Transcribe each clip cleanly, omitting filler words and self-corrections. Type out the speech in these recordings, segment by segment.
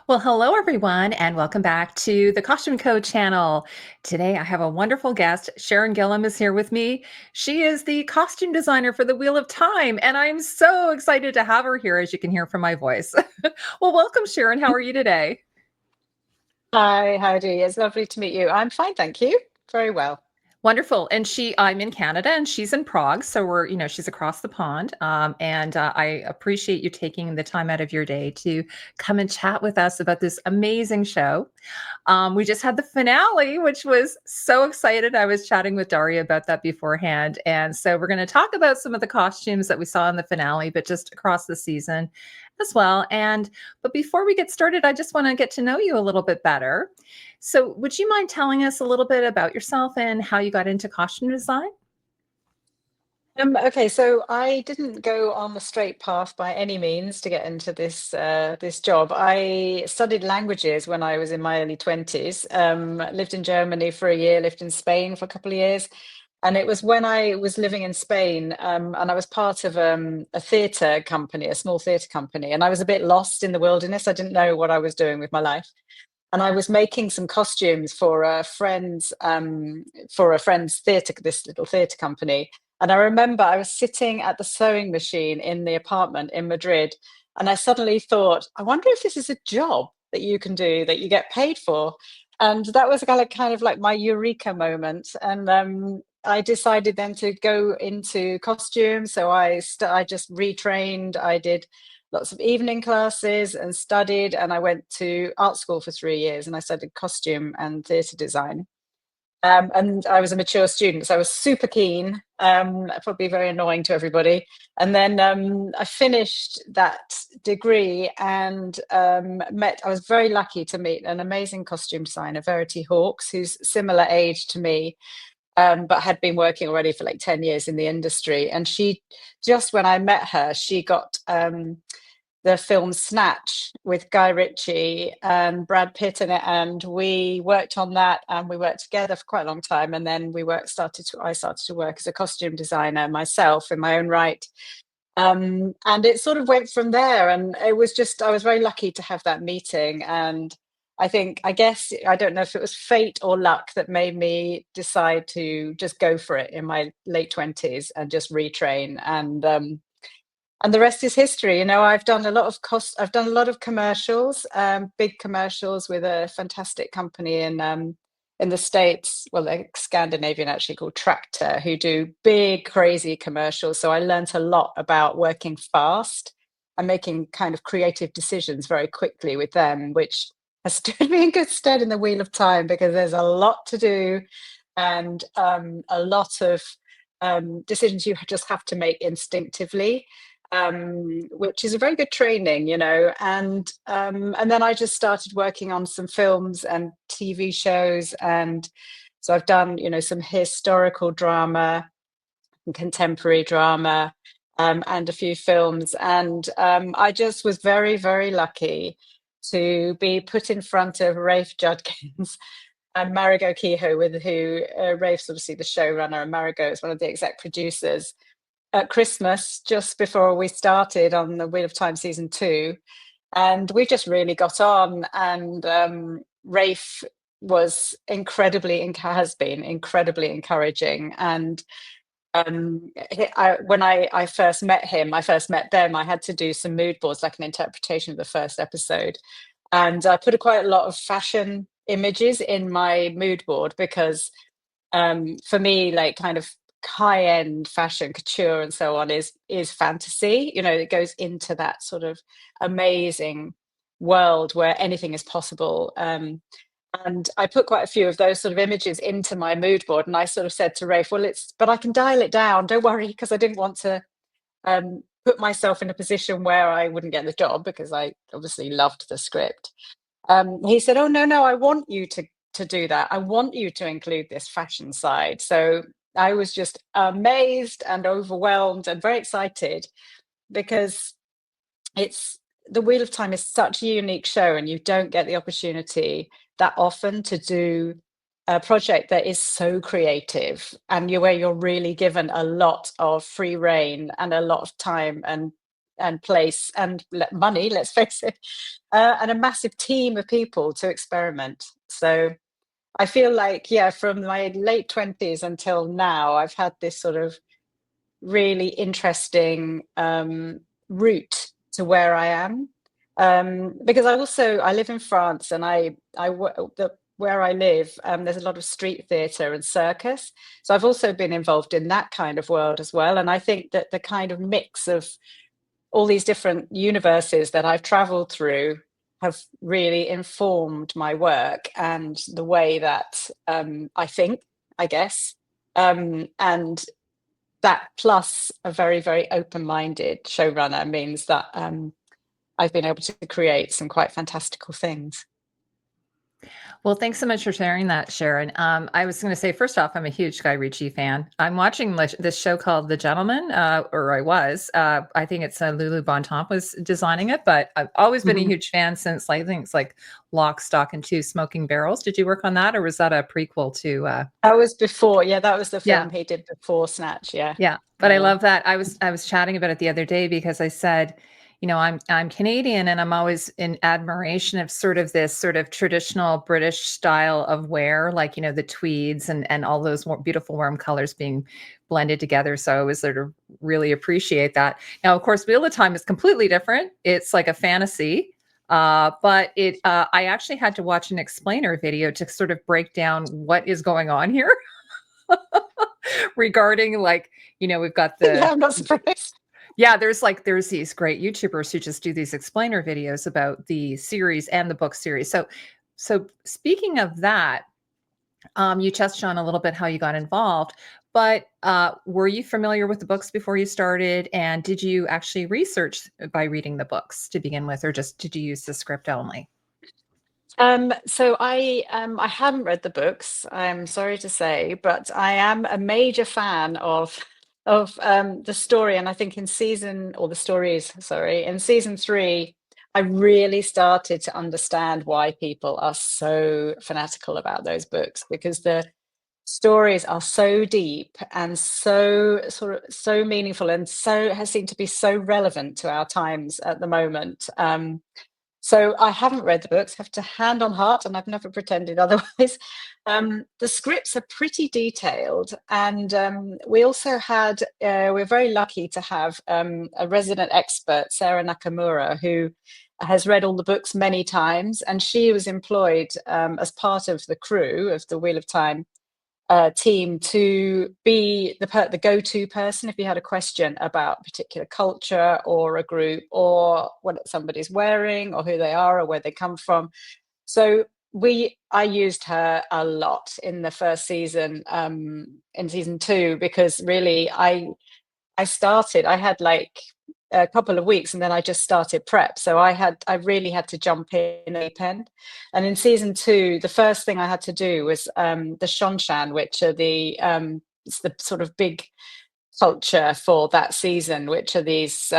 Well, hello everyone, and welcome back to the Costumeco channel. Today I have a wonderful guest. Sharon Gilham is here with me. She is the costume designer for the Wheel of Time, and I'm so excited to have her here, as you can hear from my voice. Well, welcome, Sharon. How are you today? Hi, Heidi. It's lovely to meet you. I'm fine, thank you. Very well. Wonderful. And I'm in Canada and she's in Prague. So she's across the pond. And I appreciate you taking the time out of your day to come and chat with us about this amazing show. We just had the finale, which was so excited. I was chatting with Daria about that beforehand. And so we're going to talk about some of the costumes that we saw in the finale, but just across the season as well. But before we get started, I just want to get to know you a little bit better. So, would you mind telling us a little bit about yourself and how you got into costume design? Okay, so I didn't go on the straight path by any means to get into this job. I studied languages when I was in my early 20s. Lived in Germany for a year, lived in Spain for a couple of years. And it was when I was living in Spain, and I was part of a theatre company, a small theatre company, and I was a bit lost in the wilderness. I didn't know what I was doing with my life. And I was making some costumes for a friend's theatre, this little theatre company. And I remember I was sitting at the sewing machine in the apartment in Madrid, and I suddenly thought, I wonder if this is a job that you can do that you get paid for. And that was kind of like my eureka moment. And I decided then to go into costume. So I just retrained. I did lots of evening classes and studied, and I went to art school for 3 years and I studied costume and theatre design. And I was a mature student, so I was super keen, probably very annoying to everybody. And then I finished that degree and I was very lucky to meet an amazing costume designer, Verity Hawkes, who's similar age to me, but had been working already for like 10 years in the industry. And just when I met her, she got the film Snatch with Guy Ritchie and Brad Pitt in it, and we worked on that, and we worked together for quite a long time. And then I started to work as a costume designer myself in my own right. And it sort of went from there, and I was very lucky to have that meeting. And I guess, I don't know if it was fate or luck that made me decide to just go for it in my late 20s and just retrain. And the rest is history. I've done a lot of commercials, big commercials with a fantastic company in the States, well, they're Scandinavian actually, called Tractor, who do big, crazy commercials. So I learnt a lot about working fast and making kind of creative decisions very quickly with them, which has stood me in good stead in the Wheel of Time, because there's a lot to do, and a lot of decisions you just have to make instinctively, which is a very good training, and then I just started working on some films and TV shows, and so I've done, some historical drama and contemporary drama, and a few films, and I just was very, very lucky to be put in front of Rafe Judkins and Marigot Kehoe, with who Rafe's obviously the showrunner, and Marigot is one of the exec producers, at Christmas, just before we started on the Wheel of Time season 2, and we just really got on. And Rafe has been incredibly encouraging. And when I first met him, I first met them. I had to do some mood boards, like an interpretation of the first episode, and I put quite a lot of fashion images in my mood board, because for me, like, kind of high end fashion, couture and so on, is fantasy. It goes into that sort of amazing world where anything is possible. And I put quite a few of those sort of images into my mood board, and I sort of said to Rafe, well, but I can dial it down, don't worry, because I didn't want to put myself in a position where I wouldn't get the job, because I obviously loved the script. He said, "Oh, no, no, I want you to do that. I want you to include this fashion side." So I was just amazed and overwhelmed and very excited, because it's the Wheel of Time is such a unique show, and you don't get the opportunity that often to do a project that is so creative, and where you're really given a lot of free reign and a lot of time, place and money, let's face it, and a massive team of people to experiment. So I feel like, yeah, from my late 20s until now, I've had this sort of really interesting route to where I am. Because I live in France, and where I live, there's a lot of street theatre and circus. So I've also been involved in that kind of world as well. And I think that the kind of mix of all these different universes that I've traveled through have really informed my work and the way that I think, I guess. And that plus a very, very open-minded showrunner means that I've been able to create some quite fantastical things. Well, thanks so much for sharing that, Sharon. I was going to say, first off, I'm a huge Guy Ritchie fan. I'm watching this show called The Gentleman, or I was. I think it's Lulu Bontemps was designing it, but I've always been a Mhm. huge fan since, like, I think it's like Lock, Stock, and Two Smoking Barrels. Did you work on that, or was that a prequel to? That was before, yeah, that was the Yeah. film he did before Snatch, yeah. Yeah, but Yeah, I yeah. love that. I was chatting about it the other day because I said, I'm Canadian and I'm always in admiration of sort of this sort of traditional British style of wear, like, the tweeds and all those beautiful warm colors being blended together. So I always sort of really appreciate that. Now, of course, Wheel of Time is completely different. It's like a fantasy. But I actually had to watch an explainer video to sort of break down what is going on here. Regarding, like, we've got Yeah, I'm not surprised. yeah, there's these great YouTubers who just do these explainer videos about the series and the book series. So speaking of that, you touched on a little bit how you got involved, but were you familiar with the books before you started? And did you actually research by reading the books to begin with, or just did you use the script only? So I haven't read the books, I'm sorry to say, but I am a major fan of the story. And I think in season or the stories, sorry, in season 3, I really started to understand why people are so fanatical about those books, because the stories are so deep and so sort of so meaningful and so has seemed to be so relevant to our times at the moment. So I haven't read the books, have to hand on heart, and I've never pretended otherwise. The scripts are pretty detailed, and we also had, we're very lucky to have a resident expert, Sarah Nakamura, who has read all the books many times, and she was employed as part of the crew of the Wheel of Time team to be the go-to person if you had a question about a particular culture or a group or what somebody's wearing or who they are or where they come from. So I used her a lot in the first season, in season 2, because really I had like a couple of weeks and then I just started prep. So I really had to jump in a pen. And in season 2, the first thing I had to do was the Shongshan, which are it's the sort of big culture for that season, which are these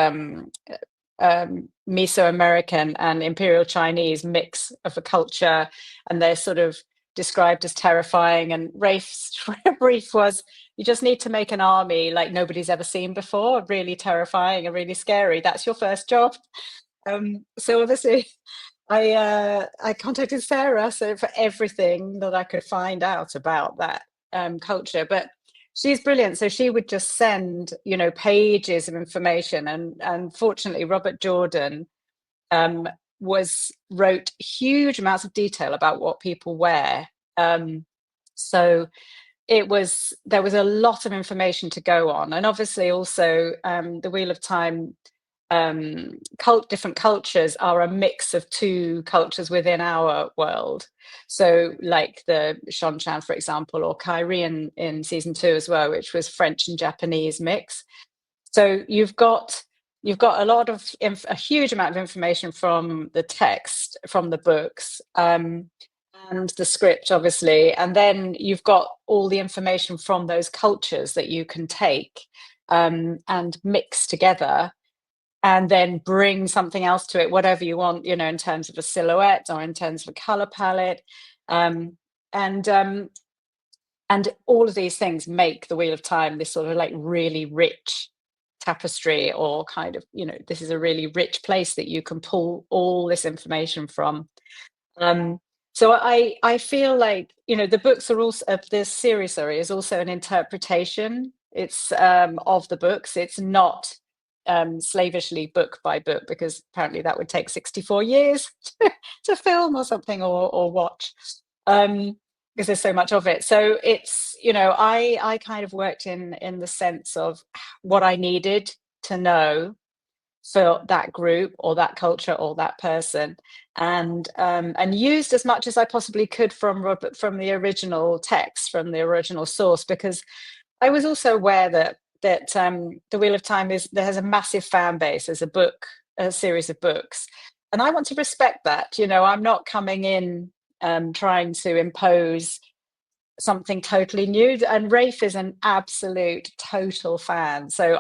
Mesoamerican and Imperial Chinese mix of a culture, and they're sort of described as terrifying. And Rafe's brief was, you just need to make an army like nobody's ever seen before, really terrifying and really scary. That's your first job. So obviously, I contacted Sarah so for everything that I could find out about that culture, but she's brilliant. So she would just send, pages of information, and fortunately, Robert Jordan um, wrote huge amounts of detail about what people wear. So there was a lot of information to go on, and obviously also the Wheel of Time different cultures are a mix of 2 cultures within our world. So like the Shonchan, for example, or Kairi in season 2 as well, which was French and Japanese mix. So you've got a lot of a huge amount of information from the text, from the books, and the script, obviously, and then you've got all the information from those cultures that you can take and mix together, and then bring something else to it, whatever you want, in terms of a silhouette or in terms of a color palette, um, and um, and all of these things make the Wheel of Time this sort of like really rich tapestry, or kind of, this is a really rich place that you can pull all this information from. Um, so I feel like, the books are also, this series, sorry, is also an interpretation. It's of the books. It's not slavishly book by book, because apparently that would take 64 years to film or something, or watch, because there's so much of it. So it's, I kind of worked in the sense of what I needed to know for that group or that culture or that person, and used as much as I possibly could from the original text, from the original source, because I was also aware that the Wheel of Time has a massive fan base as a series of books, and I want to respect that. I'm not coming in trying to impose something totally new, and Rafe is an absolute total fan, so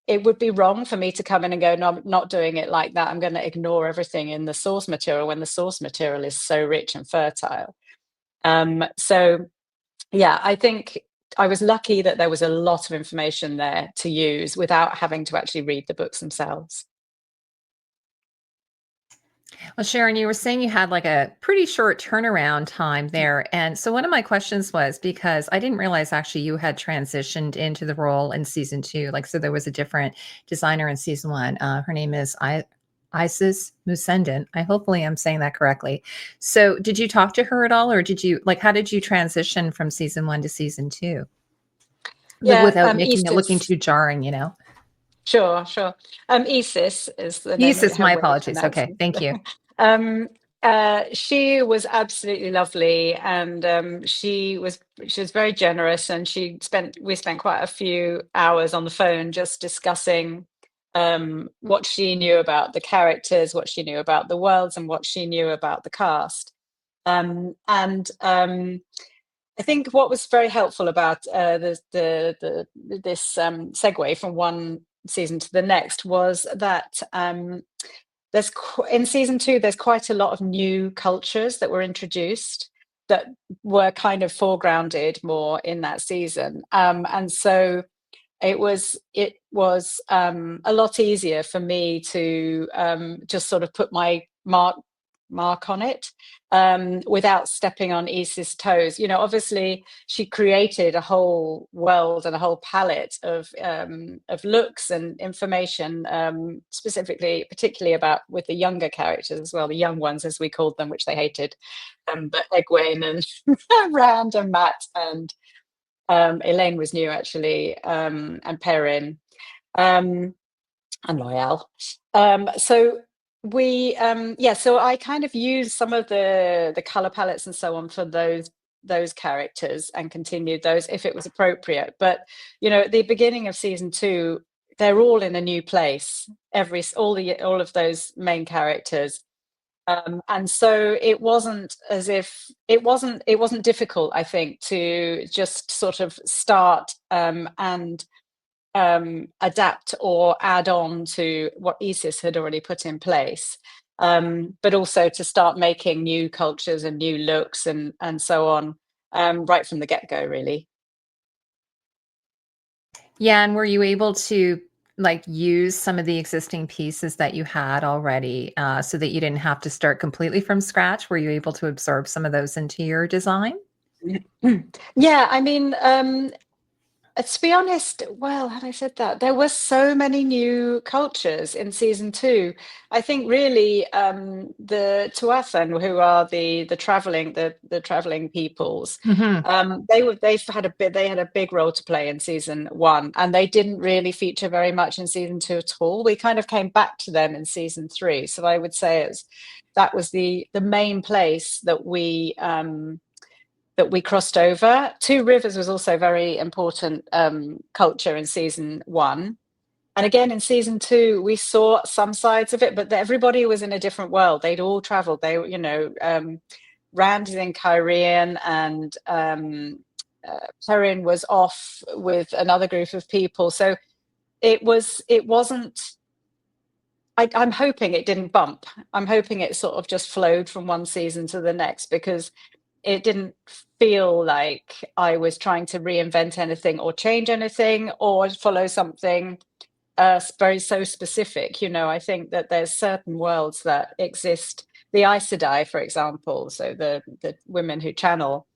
it would be wrong for me to come in and go, no, I'm not doing it like that. I'm going to ignore everything in the source material when the source material is so rich and fertile. So, yeah, I think I was lucky that there was a lot of information there to use without having to actually read the books themselves. Well, Sharon, you were saying you had like a pretty short turnaround time there. And so one of my questions was, because I didn't realize actually you had transitioned into the role in season two. Like, so there was a different designer in season one. Her name is Isis Musendin. Hopefully I'm saying that correctly. So did you talk to her at all, or how did you transition from season one to season two? Like, Yeah, without making it looking Isis. too jarring, you know? Sure, sure. Isis is the name of Isis, her my way of apologies. Okay, pronouncing thank you. it. She was absolutely lovely, and she was very generous, and we spent quite a few hours on the phone just discussing what she knew about the characters, what she knew about the worlds, and what she knew about the cast. And I think what was very helpful about this segue from one season to the next was that in season two there's quite a lot of new cultures that were introduced that were kind of foregrounded more in that season, and so it was a lot easier for me to just sort of put my mark on it, without stepping on Issa's toes. Obviously, she created a whole world and a whole palette of looks and information, particularly about with the younger characters as well, the young ones as we called them, which they hated, but Egwene and Rand and Matt and Elaine was new actually, and Perrin, and Loyal. So so I kind of used some of the color palettes and so on for those characters and continued those if it was appropriate. But at the beginning of season two, they're all in a new place. All of those main characters. And so it wasn't difficult, I think, to just sort of start and adapt or add on to what Isis had already put in place, but also to start making new cultures and new looks and so on, right from the get-go, really. Yeah, and were you able to like use some of the existing pieces that you had already, so that you didn't have to start completely from scratch? Were you able to absorb some of those into your design? Yeah, I mean, to be honest, well, had I said that, there were so many new cultures in season two. I think really the Tuathan, who are the traveling peoples, Mhm. they had a big role to play in season one, and they didn't really feature very much in season two at all. We kind of came back to them in season three, so I would say that was the main place that we crossed over. Two Rivers was also a very important culture in season one. And again, in season two, we saw some sides of it, but everybody was in a different world. They'd all traveled. Rand is in Kyrian, and Perrin was off with another group of people. So it wasn't, I'm hoping it didn't bump. I'm hoping it sort of just flowed from one season to the next, because it didn't feel like I was trying to reinvent anything or change anything or follow something very so specific. You know, I think that there's certain worlds that exist. The Aes Sedai, for example, so the women who channel,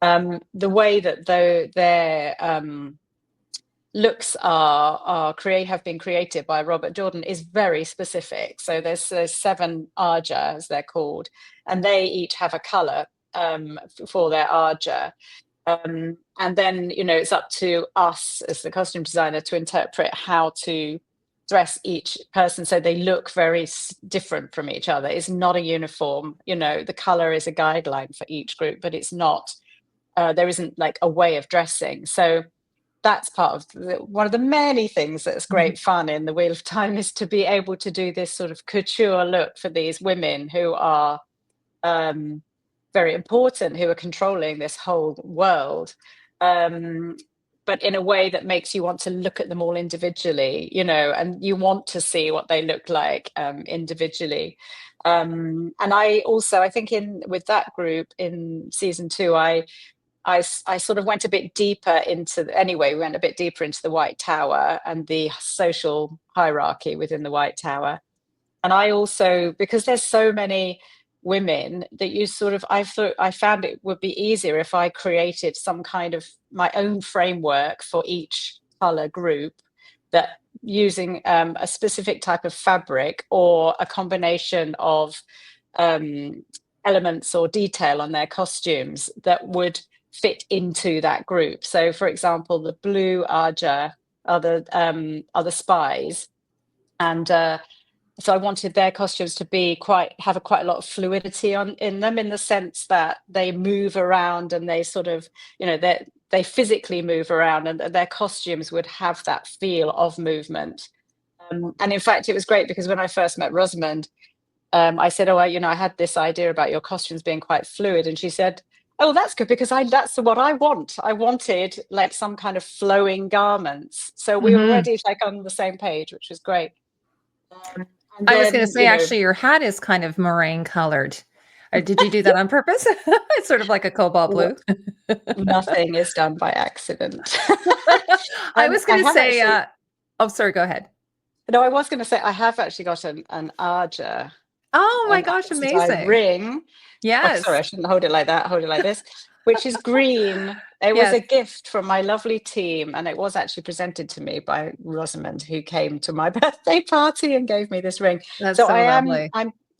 the way that their looks have been created by Robert Jordan is very specific. So there's 7 Arja, as they're called, and they each have a color for their Arja. And then, you know, it's up to us as the costume designer to interpret how to dress each person so they look very different from each other. It's not a uniform, you know, the color is a guideline for each group, but it's not, there isn't like a way of dressing. So that's part of one of the many things that's great fun in the Wheel of Time, is to be able to do this sort of couture look for these women who are very important, who are controlling this whole world, but in a way that makes you want to look at them all individually, you know, and you want to see what they look like individually. And I think with that group in season 2, I sort of went a bit deeper we went a bit deeper into the White Tower and the social hierarchy within the White Tower. And I also, because there's so many women that I found it would be easier if I created some kind of my own framework for each color group, that using a specific type of fabric or a combination of elements or detail on their costumes that would fit into that group. So, for example, the blue Arja are the spies, and so I wanted their costumes to be have quite a lot of fluidity in them, in the sense that they move around and they sort of, you know, they physically move around, and their costumes would have that feel of movement. And in fact, it was great because when I first met Rosamund, I said, "Oh, I had this idea about your costumes being quite fluid," and she said, "Oh, that's good, because that's what I want. I wanted like some kind of flowing garments." So we were already like on the same page, which was great. And I was going to then, say, actually, your hat is kind of meringue colored. Did you do that on purpose? It's sort of like a cobalt blue. Nothing is done by accident. I was I going to have say, actually, oh, sorry, go ahead. no, I was going to say I have actually got an Arja, Oh my an gosh, Aes Sedai amazing. ring. Oh, sorry, Yes. I shouldn't hold it like that. Hold it like this, which is green. It was Yes. a gift from my lovely team, and it was actually presented to me by Rosamund, who came to my birthday party and gave me this ring. That's So so lovely.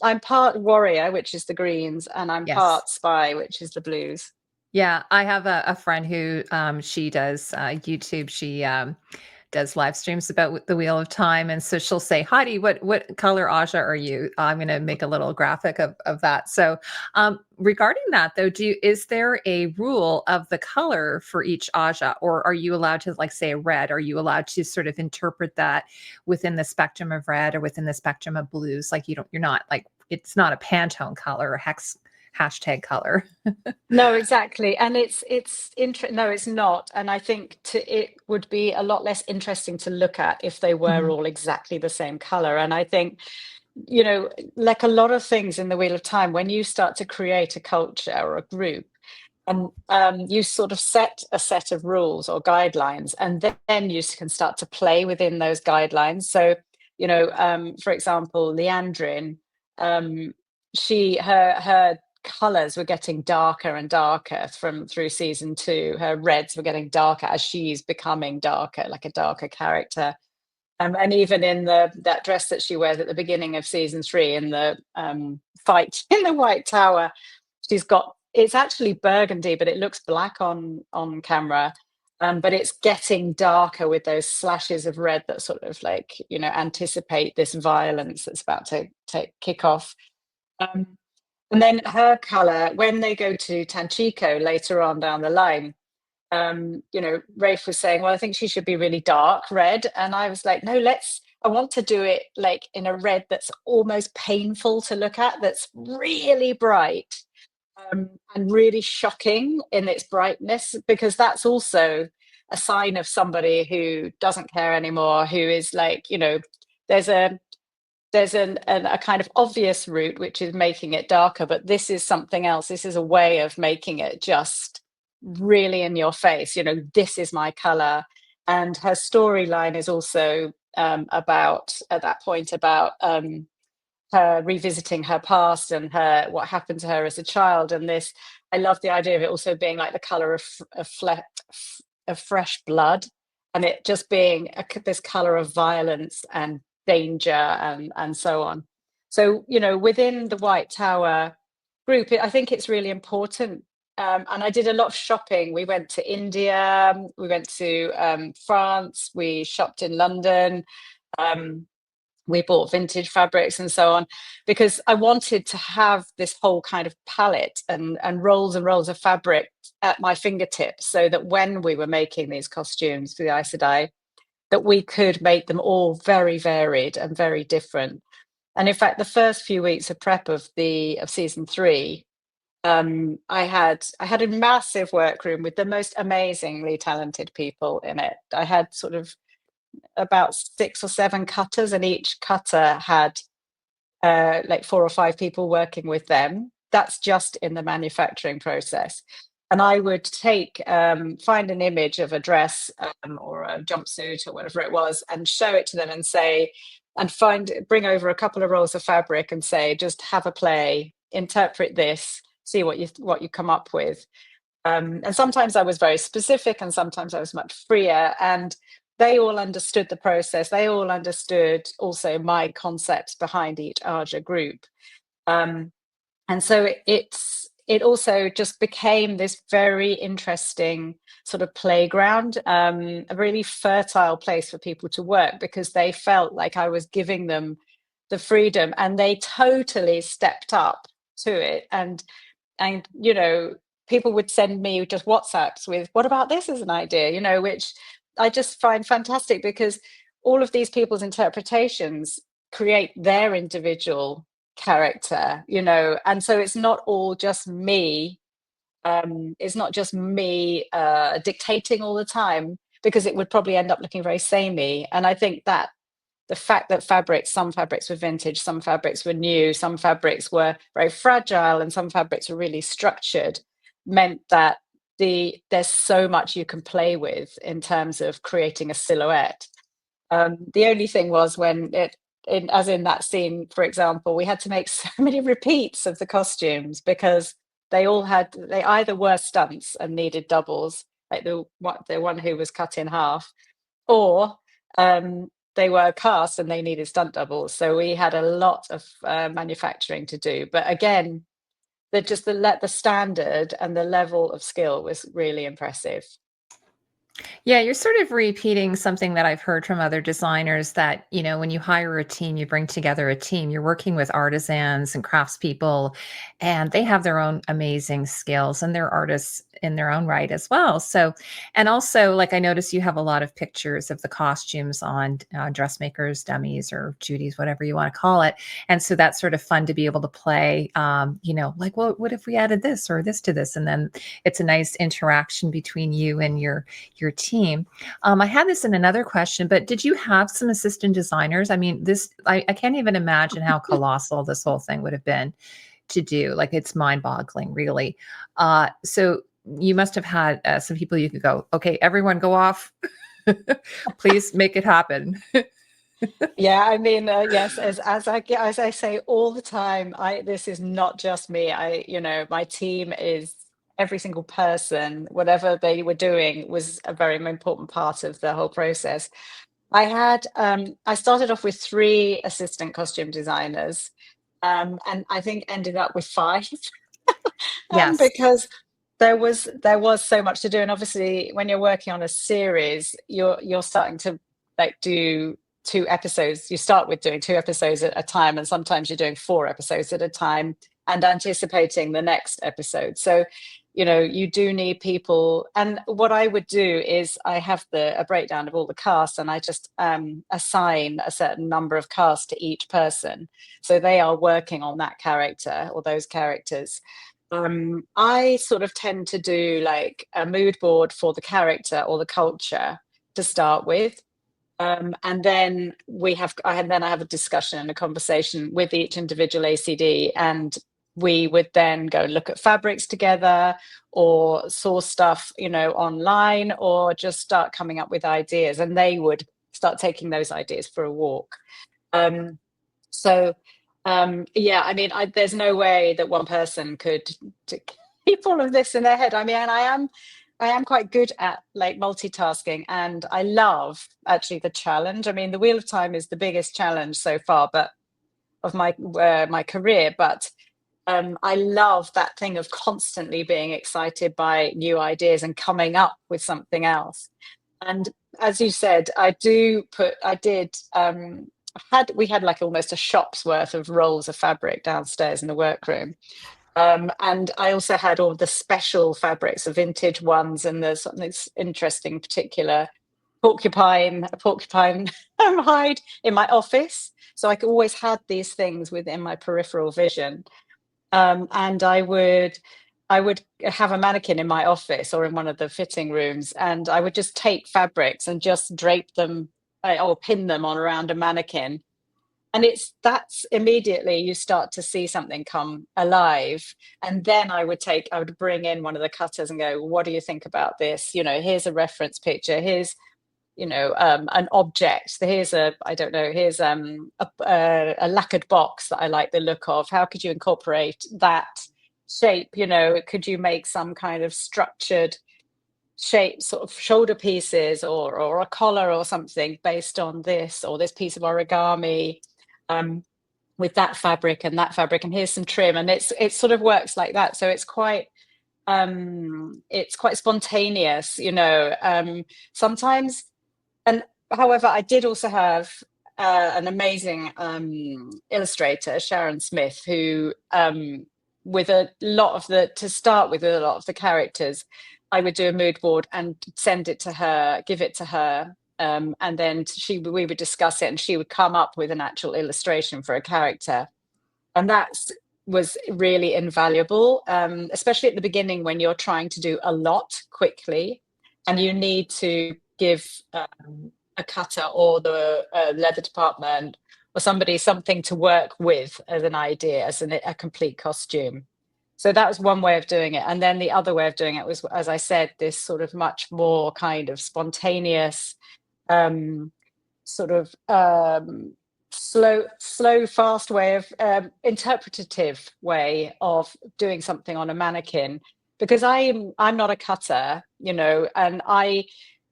I'm part warrior, which is the greens, and I'm Yes. part spy, which is the blues. Yeah, I have a friend who she does YouTube. She does live streams about the Wheel of Time, and so she'll say, "Heidi, what color Aja are you?" I'm going to make a little graphic of that. So, regarding that though, is there a rule of the color for each Aja, or are you allowed to, like, say a red? Are you allowed to sort of interpret that within the spectrum of red or within the spectrum of blues? Like, you're not like, it's not a Pantone color or hashtag color. No, exactly. And no, it's not. And I think it would be a lot less interesting to look at if they were Mhm. all exactly the same color. And I think, you know, like a lot of things in the Wheel of Time, when you start to create a culture or a group, and you sort of set a set of rules or guidelines, and then you can start to play within those guidelines. So, you know, for example, Leandrin, um, her colors were getting darker and darker through season 2. Her reds were getting darker as she's becoming darker, like a darker character. And even in that dress that she wears at the beginning of season 3, in the fight in the White Tower, it's actually burgundy, but it looks black on camera. But it's getting darker with those slashes of red that sort of, like, you know, anticipate this violence that's about to kick off. Um, and then her color, when they go to Tanchico later on down the line, you know, Rafe was saying, well, I think she should be really dark red. And I was like, no, I want to do it like in a red that's almost painful to look at, that's really bright, and really shocking in its brightness, because that's also a sign of somebody who doesn't care anymore, who is like, you know, there's a kind of obvious route, which is making it darker, but this is something else. This is a way of making it just really in your face. You know, this is my color. And her storyline is also about at that point about her revisiting her past and her what happened to her as a child. And this, I love the idea of it also being like the color of fresh blood, and it just being this color of violence and danger and so on. So within the White Tower group, I think it's really important. And I did a lot of shopping. We went to India, we went to France, we shopped in London. We bought vintage fabrics and so on, because I wanted to have this whole kind of palette and rolls and rolls of fabric at my fingertips, so that when we were making these costumes for the Aes Sedai, that we could make them all very varied and very different. And in fact, the first few weeks of prep of season 3, I had a massive workroom with the most amazingly talented people in it. I had sort of about 6 or 7 cutters, and each cutter had like 4 or 5 people working with them. That's just in the manufacturing process. And I would take find an image of a dress or a jumpsuit or whatever it was, and show it to them and say, and bring over a couple of rolls of fabric and say, just have a play, interpret this, see what you come up with. And sometimes I was very specific, and sometimes I was much freer. And they all understood the process. They all understood also my concepts behind each Aja group. And so it also just became this very interesting sort of playground, a really fertile place for people to work, because they felt like I was giving them the freedom, and they totally stepped up to it. And people would send me just WhatsApps with, what about this as an idea, which I just find fantastic, because all of these people's interpretations create their individual character, and so it's not all just me. It's not just me dictating all the time, because it would probably end up looking very samey. And I think that the fact that some fabrics were vintage, some fabrics were new, some fabrics were very fragile, and some fabrics were really structured, meant that there's so much you can play with in terms of creating a silhouette. The only thing was as in that scene, for example, we had to make so many repeats of the costumes, because they either were stunts and needed doubles, like the one who was cut in half, or they were cast and they needed stunt doubles. So we had a lot of manufacturing to do. But again, the standard and the level of skill was really impressive. Yeah, you're sort of repeating something that I've heard from other designers, that, when you hire a team, you bring together a team. You're working with artisans and craftspeople, and they have their own amazing skills, and they're artists in their own right as well. So, and also, like, I notice you have a lot of pictures of the costumes on dressmakers, dummies, or Judy's, whatever you want to call it. And so that's sort of fun to be able to play, like, well, what if we added this or this to this? And then it's a nice interaction between you and your team. I had this in another question, but did you have some assistant designers? I mean, I can't even imagine how colossal this whole thing would have been to do. Like, it's mind-boggling, really. So you must have had some people you could go, okay, everyone go off. Please make it happen. Yeah, I mean, yes, as I say all the time, this is not just me. My team is every single person. Whatever they were doing was a very important part of the whole process. I started off with 3 assistant costume designers, and I think ended up with 5, Yes. because there was so much to do. And obviously, when you're working on a series, you're starting to like do 2 episodes. You start with doing 2 episodes at a time, and sometimes you're doing 4 episodes at a time, and anticipating the next episode. So you do need people. And what I would do is I have a breakdown of all the cast, and I just assign a certain number of cast to each person, so they are working on that character or those characters. I sort of tend to do like a mood board for the character or the culture to start with. And then I have a discussion and a conversation with each individual ACD, and we would then go look at fabrics together, or source stuff, online, or just start coming up with ideas. And they would start taking those ideas for a walk. Um, so yeah, I mean, there's no way that one person could keep all of this in their head. I mean, I am quite good at like multitasking, and I love actually the challenge. I mean, the Wheel of Time is the biggest challenge so far, but of my career. But I love that thing of constantly being excited by new ideas and coming up with something else. And as you said, we had like almost a shop's worth of rolls of fabric downstairs in the workroom. And I also had all the special fabrics, the vintage ones, and there's something interesting, particular a porcupine hide in my office. So I always had these things within my peripheral vision. And I would have a mannequin in my office or in one of the fitting rooms, and I would just take fabrics and just drape them or pin them on around a mannequin. And that's immediately you start to see something come alive. And then I would bring in one of the cutters and go, what do you think about this? You know, here's a reference picture. Here's, an object. Here's I don't know, here's a lacquered box that I like the look of. How could you incorporate that shape? You know, could you make some kind of structured shape, sort of shoulder pieces or a collar or something based on this, or this piece of origami with that fabric and that fabric, and here's some trim. And it sort of works like that. So it's quite spontaneous, sometimes. And however, I did also have an amazing illustrator, Sharon Smith, who with a lot of the characters, I would do a mood board and send it to her, give it to her, and then we would discuss it, and she would come up with an actual illustration for a character. And that was really invaluable, especially at the beginning when you're trying to do a lot quickly and you need to give a cutter or the leather department or somebody something to work with as an idea, as a complete costume. So that was one way of doing it. And then the other way of doing it was, as I said, this sort of much more kind of spontaneous, slow, fast way of interpretative way of doing something on a mannequin. Because I'm not a cutter, and I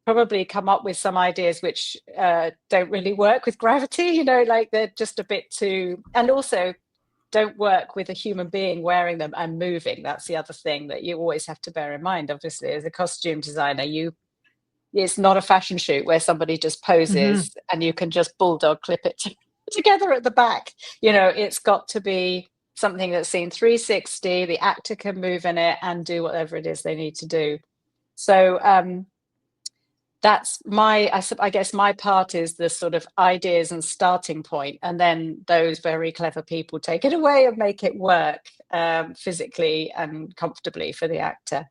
probably come up with some ideas which don't really work with gravity, like they're just a bit too, and also don't work with a human being wearing them and moving. That's the other thing that you always have to bear in mind. Obviously, as a costume designer, it's not a fashion shoot where somebody just poses and you can just bulldog clip it together at the back. It's got to be something that's seen 360. The actor can move in it and do whatever it is they need to do. So that's I guess my part is the sort of ideas and starting point, and then those very clever people take it away and make it work physically and comfortably for the actor.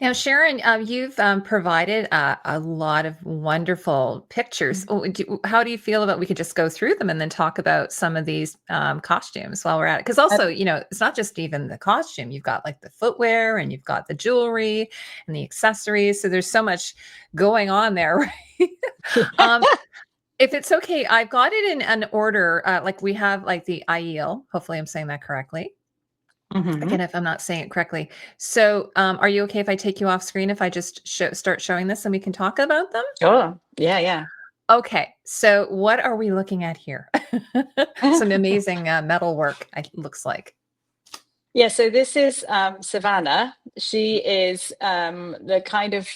Now, Sharon, you've provided a lot of wonderful pictures. How do you feel about, we could just go through them and then talk about some of these costumes while we're at it? Because also, it's not just even the costume. You've got like the footwear and you've got the jewelry and the accessories. So there's so much going on there, right? If it's okay, I've got it in an order. Like we have like the Aiel. Hopefully I'm saying that correctly. Again, if I'm not saying it correctly. So are you okay if I take you off screen, if I just start showing this and we can talk about them? Sure. Yeah. Okay. So what are we looking at here? Some amazing metal work, it looks like. Yeah, so this is Savannah. She is the kind of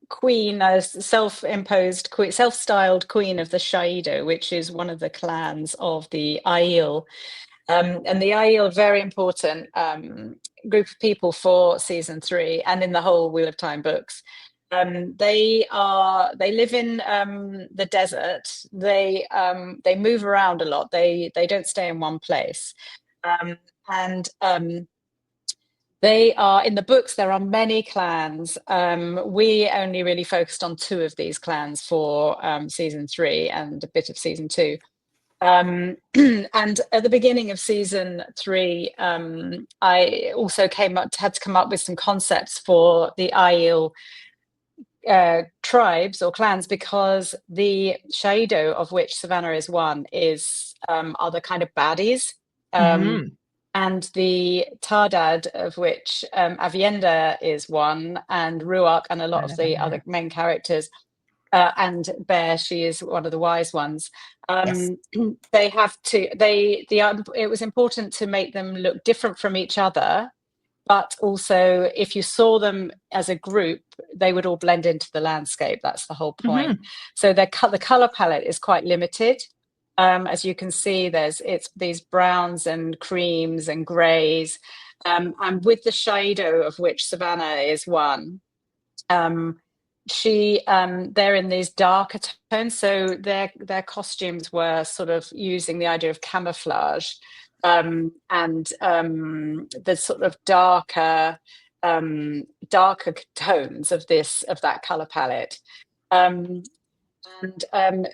queen, self-imposed queen, self-styled queen of the Shaido, which is one of the clans of the Aiel. And the Aiel, very important group of people for season 3 and in the whole Wheel of Time books. They live in the desert. They move around a lot. They don't stay in one place. They are, in the books, there are many clans. We only really focused on 2 of these clans for season 3 and a bit of season 2. And at the beginning of season 3, I also had to come up with some concepts for the Aiel tribes or clans, because the Shaido, of which Savannah is one, are the kind of baddies. Hmm. And the Tardad, of which Avienda is one, and Ruark, and a lot of the other main characters, and Bear, she is one of the wise ones. Yes. They have to. It was important to make them look different from each other, but also if you saw them as a group, they would all blend into the landscape. That's the whole point. Hmm. So the color palette is quite limited. As you can see, it's these browns and creams and grays, and with the shadow, of which Savannah is one. Um, they're in these darker tones, so their costumes were sort of using the idea of camouflage, and the sort of darker tones of that color palette.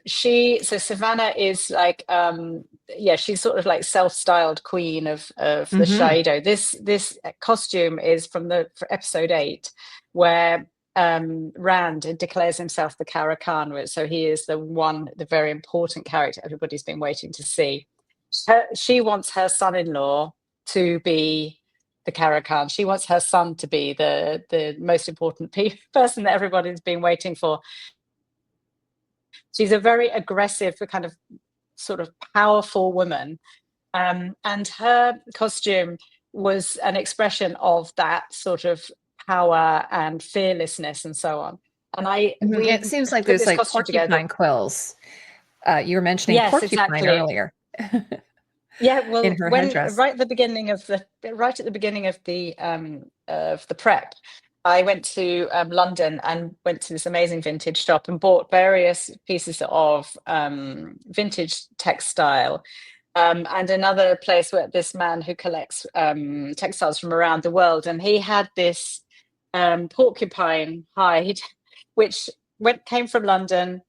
So Savannah is like, yeah, she's sort of like self-styled queen of the Hmm. shadow. This costume is for episode 8, where Rand declares himself the Karakan, so he is the very important character everybody's been waiting to see. She wants her son-in-law to be the Karakan. She wants her son to be the most important person that everybody's been waiting for. She's a very aggressive, kind of sort of powerful woman. And her costume was an expression of that sort of power and fearlessness and so on. And It we seems like put there's this like costume together. porcupine quills. You were mentioning Yes, porcupine exactly. earlier Yeah, in well, her when headdress. right at the beginning of the prep, I went to London and went to this amazing vintage shop and bought various pieces of vintage textile. And another place where this man who collects textiles from around the world, and he had this porcupine hide, which came from London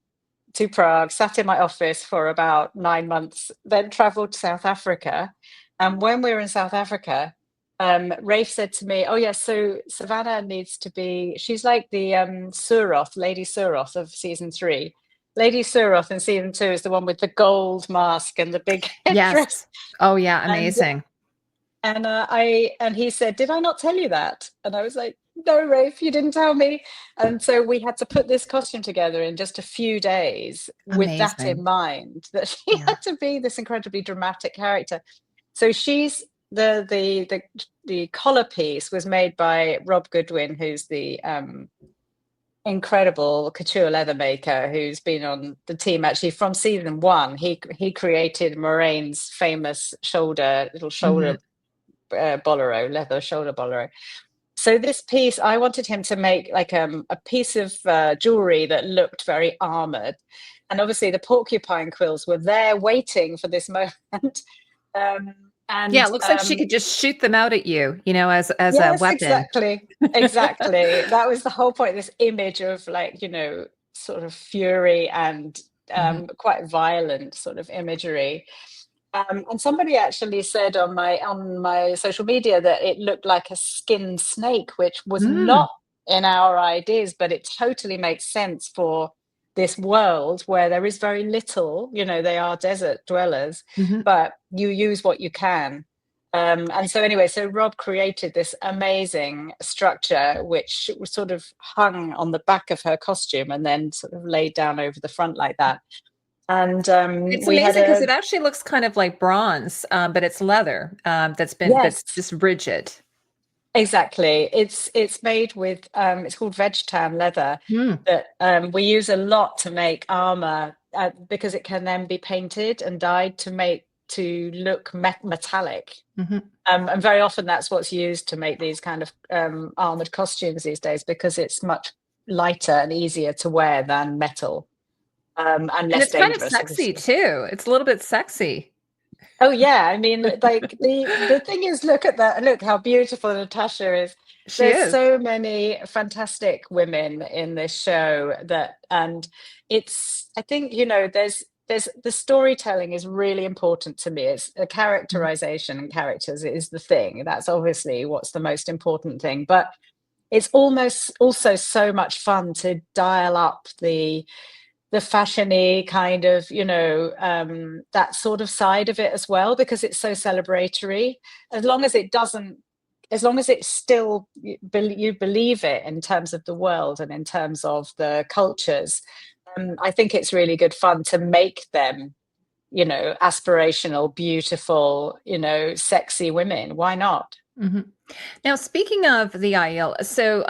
to Prague, sat in my office for about 9 months, then traveled to South Africa. And when we were in South Africa, Rafe said to me, "Oh, yes, so Savannah needs to be, she's like the Suroth, Lady Suroth of season 3. Lady Suroth in season 2 is the one with the gold mask and the big headdress." Yes. Oh yeah, And amazing. and he said, "Did I not tell you that?" And I was like, "No, Rafe, you didn't tell me." And so we had to put this costume together in just a few days with that in Amazing. mind, that she Yeah. had to be this incredibly dramatic character. So she's the collar piece was made by Rob Goodwin, who's the incredible couture leather maker, who's been on the team actually from season 1. He created Moraine's famous little Mhm. shoulder bolero, leather shoulder bolero. So this piece, I wanted him to make like a piece of jewelry that looked very armored, and obviously the porcupine quills were there waiting for this moment. um, Yeah, and it looks like she could just shoot them out at you, as a Yes, weapon. exactly, exactly. That was the whole point. This image of, like, sort of fury and Mhm. quite violent sort of imagery. And somebody actually said on my social media that it looked like a skinned snake, which was Mm. not in our ideas, but it totally makes sense for this world where there is very little. They are desert dwellers, Mhm. but you use what you can. And so anyway, so Rob created this amazing structure, which was sort of hung on the back of her costume and then sort of laid down over the front like that. And It's we had amazing because a it actually looks kind of like bronze, but it's leather, that's yes. just rigid. Exactly. It's made with it's called veg tan leather Mm. that we use a lot to make armor, because it can then be painted and dyed to look metallic. Mhm. And very often that's what's used to make these kind of armored costumes these days, because it's much lighter and easier to wear than metal, and And less it's kind of dangerous, sexy obviously. too. It's a little bit sexy. Oh yeah, I mean, like the thing is, look at that. Look how beautiful Natasha is. She There's is. so many fantastic women in this show and I think, there's the storytelling is really important to me. It's a Mhm. characterization, and characters is the thing. That's obviously what's the most important thing. But it's almost also so much fun to dial up the fashiony kind of, that sort of side of it as well, because it's so celebratory. As long as it doesn't, as long as it's still, you believe it in terms of the world and in terms of the cultures, I think it's really good fun to make them, aspirational, beautiful, sexy women. Why not? Mhm. Now, speaking of the IEL, so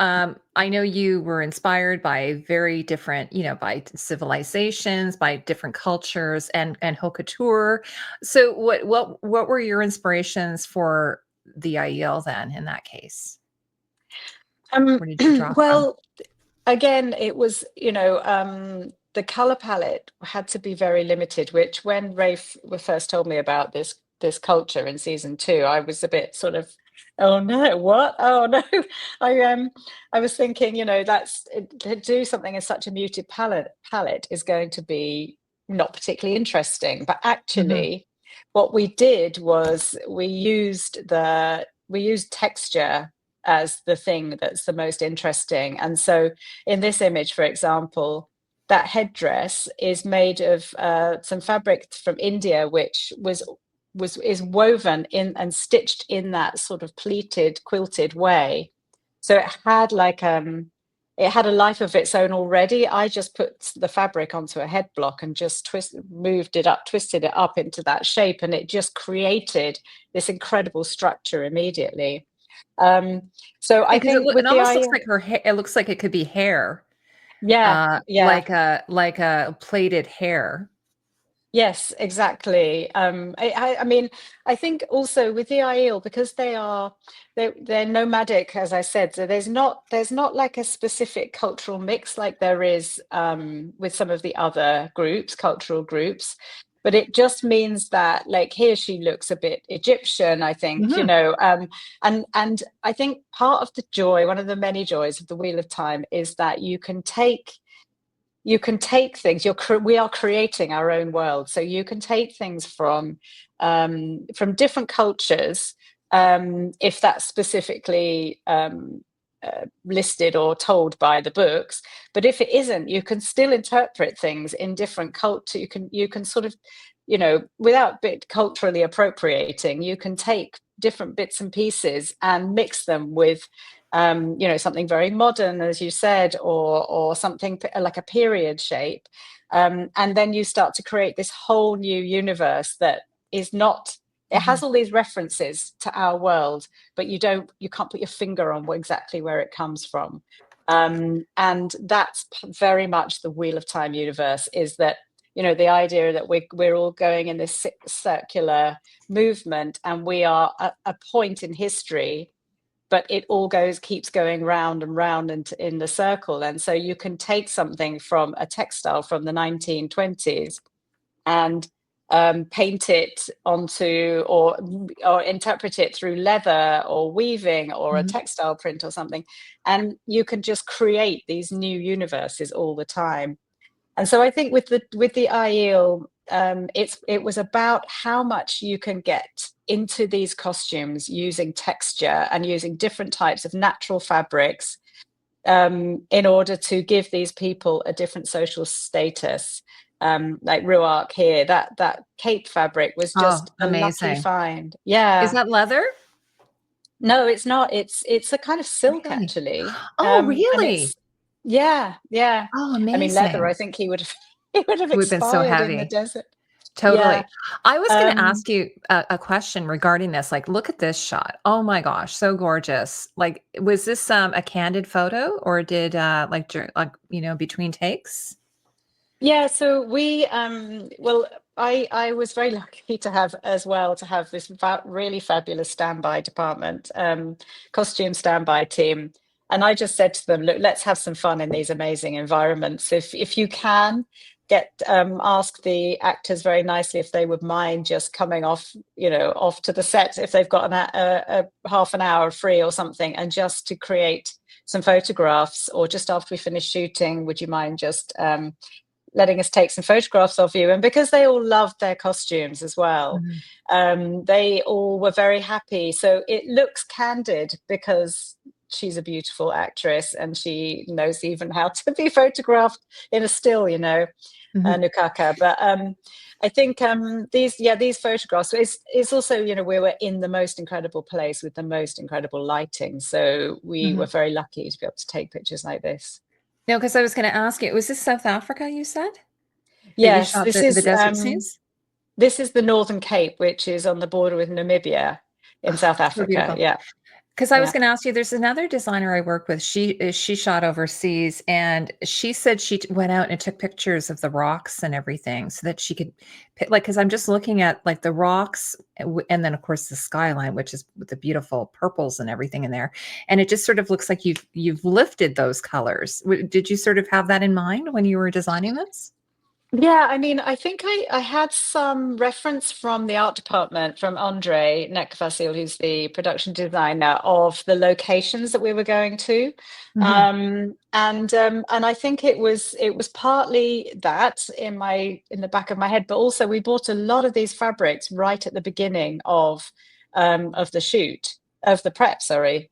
I know you were inspired by very different, by civilizations, by different cultures, and haute couture. So, what were your inspirations for the IEL then? In that case, Um, where did you draw from? well, again, it was, the color palette had to be very limited, which when Rafe first told me about this culture in season two, I was a bit sort of, oh no, what? Oh no. I I was thinking, to do something in such a muted palette is going to be not particularly interesting. But Hmm. actually, what we did was we used texture as the thing that's the most interesting. And so in this image, for example, that headdress is made of some fabric from India, which is woven in and stitched in that sort of pleated, quilted way. So it had a life of its own already. I just put the fabric onto a head block and just twisted it up into that shape, and it just created this incredible structure immediately. Um, so Yeah, I because think it with the almost looks eye, like her hair. It looks like it could be hair, yeah, yeah. like a plaited hair. Yes, exactly. I mean, I think also with the Aiel, because they're nomadic, as I said. So there's not like a specific cultural mix like there is with some of the other groups, cultural groups. But it just means that, like, here she looks a bit Egyptian, I think, Hmm. and I think part of the joy, one of the many joys of the Wheel of Time, is that you can take things. We are creating our own world, so you can take things from different cultures, if that's specifically listed or told by the books. But if it isn't, you can still interpret things in different culture. You can sort of, without bit culturally appropriating, you can take different bits and pieces and mix them with something very modern, as you said, or something like a period shape, and then you start to create this whole new universe that is not. It Hmm. has all these references to our world, but you can't put your finger on exactly where it comes from. And that's very much the Wheel of Time universe. Is that the idea that we're all going in this circular movement, and we are a point in history, but it all keeps going round and round in the circle. And so you can take something from a textile from the 1920s and paint it onto, or interpret it through leather or weaving or a Hmm. textile print or something, and you can just create these new universes all the time. And so I think with the IEL, it was about how much you can get into these costumes using texture and using different types of natural fabrics, in order to give these people a different social status. Like Ruark here, that cape fabric was Oh, just a lucky amazing! find. Is Yeah. that leather? No, it's not. It's a kind of silk, Really? actually. Oh, And really? it's, yeah, yeah. Oh, I mean, leather, I amazing! think he would have he would have It would have been so expired in the heavy. desert. Yeah. Totally. I was gonna Um, ask you a question regarding this, like, look at this shot. Oh my gosh, so gorgeous. Like, was this, a candid photo or did, between takes? yeah, so I was very lucky to have this really fabulous standby department, costume standby team. And I just said to them, look, let's have some fun in these amazing environments. If you can ask the actors very nicely if they would mind just coming off to the set if they've got a half an hour free or something, and just to create some photographs, or just after we finish shooting, would you mind just letting us take some photographs of you? And because they all loved their costumes as well, they all were very happy. So it looks candid because she's a beautiful actress, and she knows even how to be photographed in a still, Mhm. Nukaka. But I think these photographs, it's also, we were in the most incredible place with the most incredible lighting. So we were Mhm. very lucky to be able to take pictures like this. No, because I was going to ask you, was this South Africa you said that you Yes, shot the desert scenes? this is the Northern Cape, which is on the border with Namibia in Oh, South so Africa. beautiful. Yeah, Because I was yeah. going to ask you, there's another designer I work with. She shot overseas, and she said she went out and took pictures of the rocks and everything, so that she could, like, because I'm just looking at like the rocks, and then of course the skyline, which is with the beautiful purples and everything in there, and it just sort of looks like you've lifted those colors. Did you sort of have that in mind when you were designing this? Yeah, I mean, I think I had some reference from the art department from Andre Nekvasil, who's the production designer, of the locations that we were going to. Hmm. And I think it was partly that in the back of my head, but also we bought a lot of these fabrics right at the beginning of the shoot, of the prep, sorry.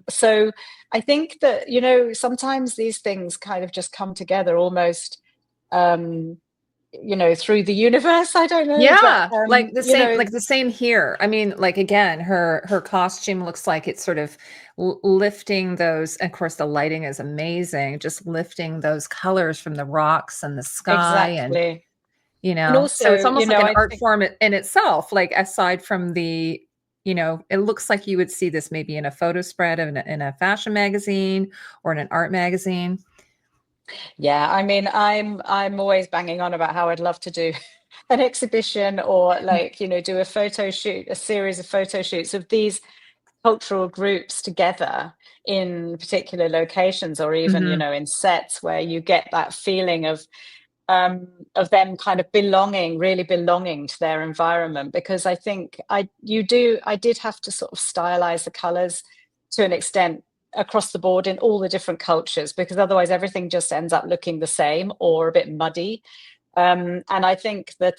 So I think that, sometimes these things kind of just come together almost um through the universe. I don't know, but Yeah, like the same here. I mean, like again, her costume looks like it's sort of lifting those. Of course, the lighting is amazing, just lifting those colors from the rocks and the sky, and exactly. And so it's also, almost like an I art think, form in itself. Like aside from the, it looks like you would see this maybe in a photo spread in a fashion magazine or in an art magazine. yeah, I mean, I'm always banging on about how I'd love to do an exhibition, or like, do a photo shoot, a series of photo shoots of these cultural groups together in particular locations, or even, Hmm. in sets where you get that feeling of them kind of really belonging to their environment. Because I think I did have to sort of stylize the colors to an extent across the board in all the different cultures, because otherwise everything just ends up looking the same or a bit muddy. And I think that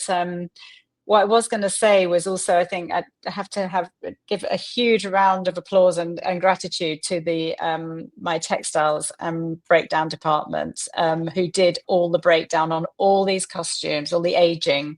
what I was going to say was also, I think I have to give a huge round of applause and gratitude to the my textiles breakdown department, who did all the breakdown on all these costumes, all the aging,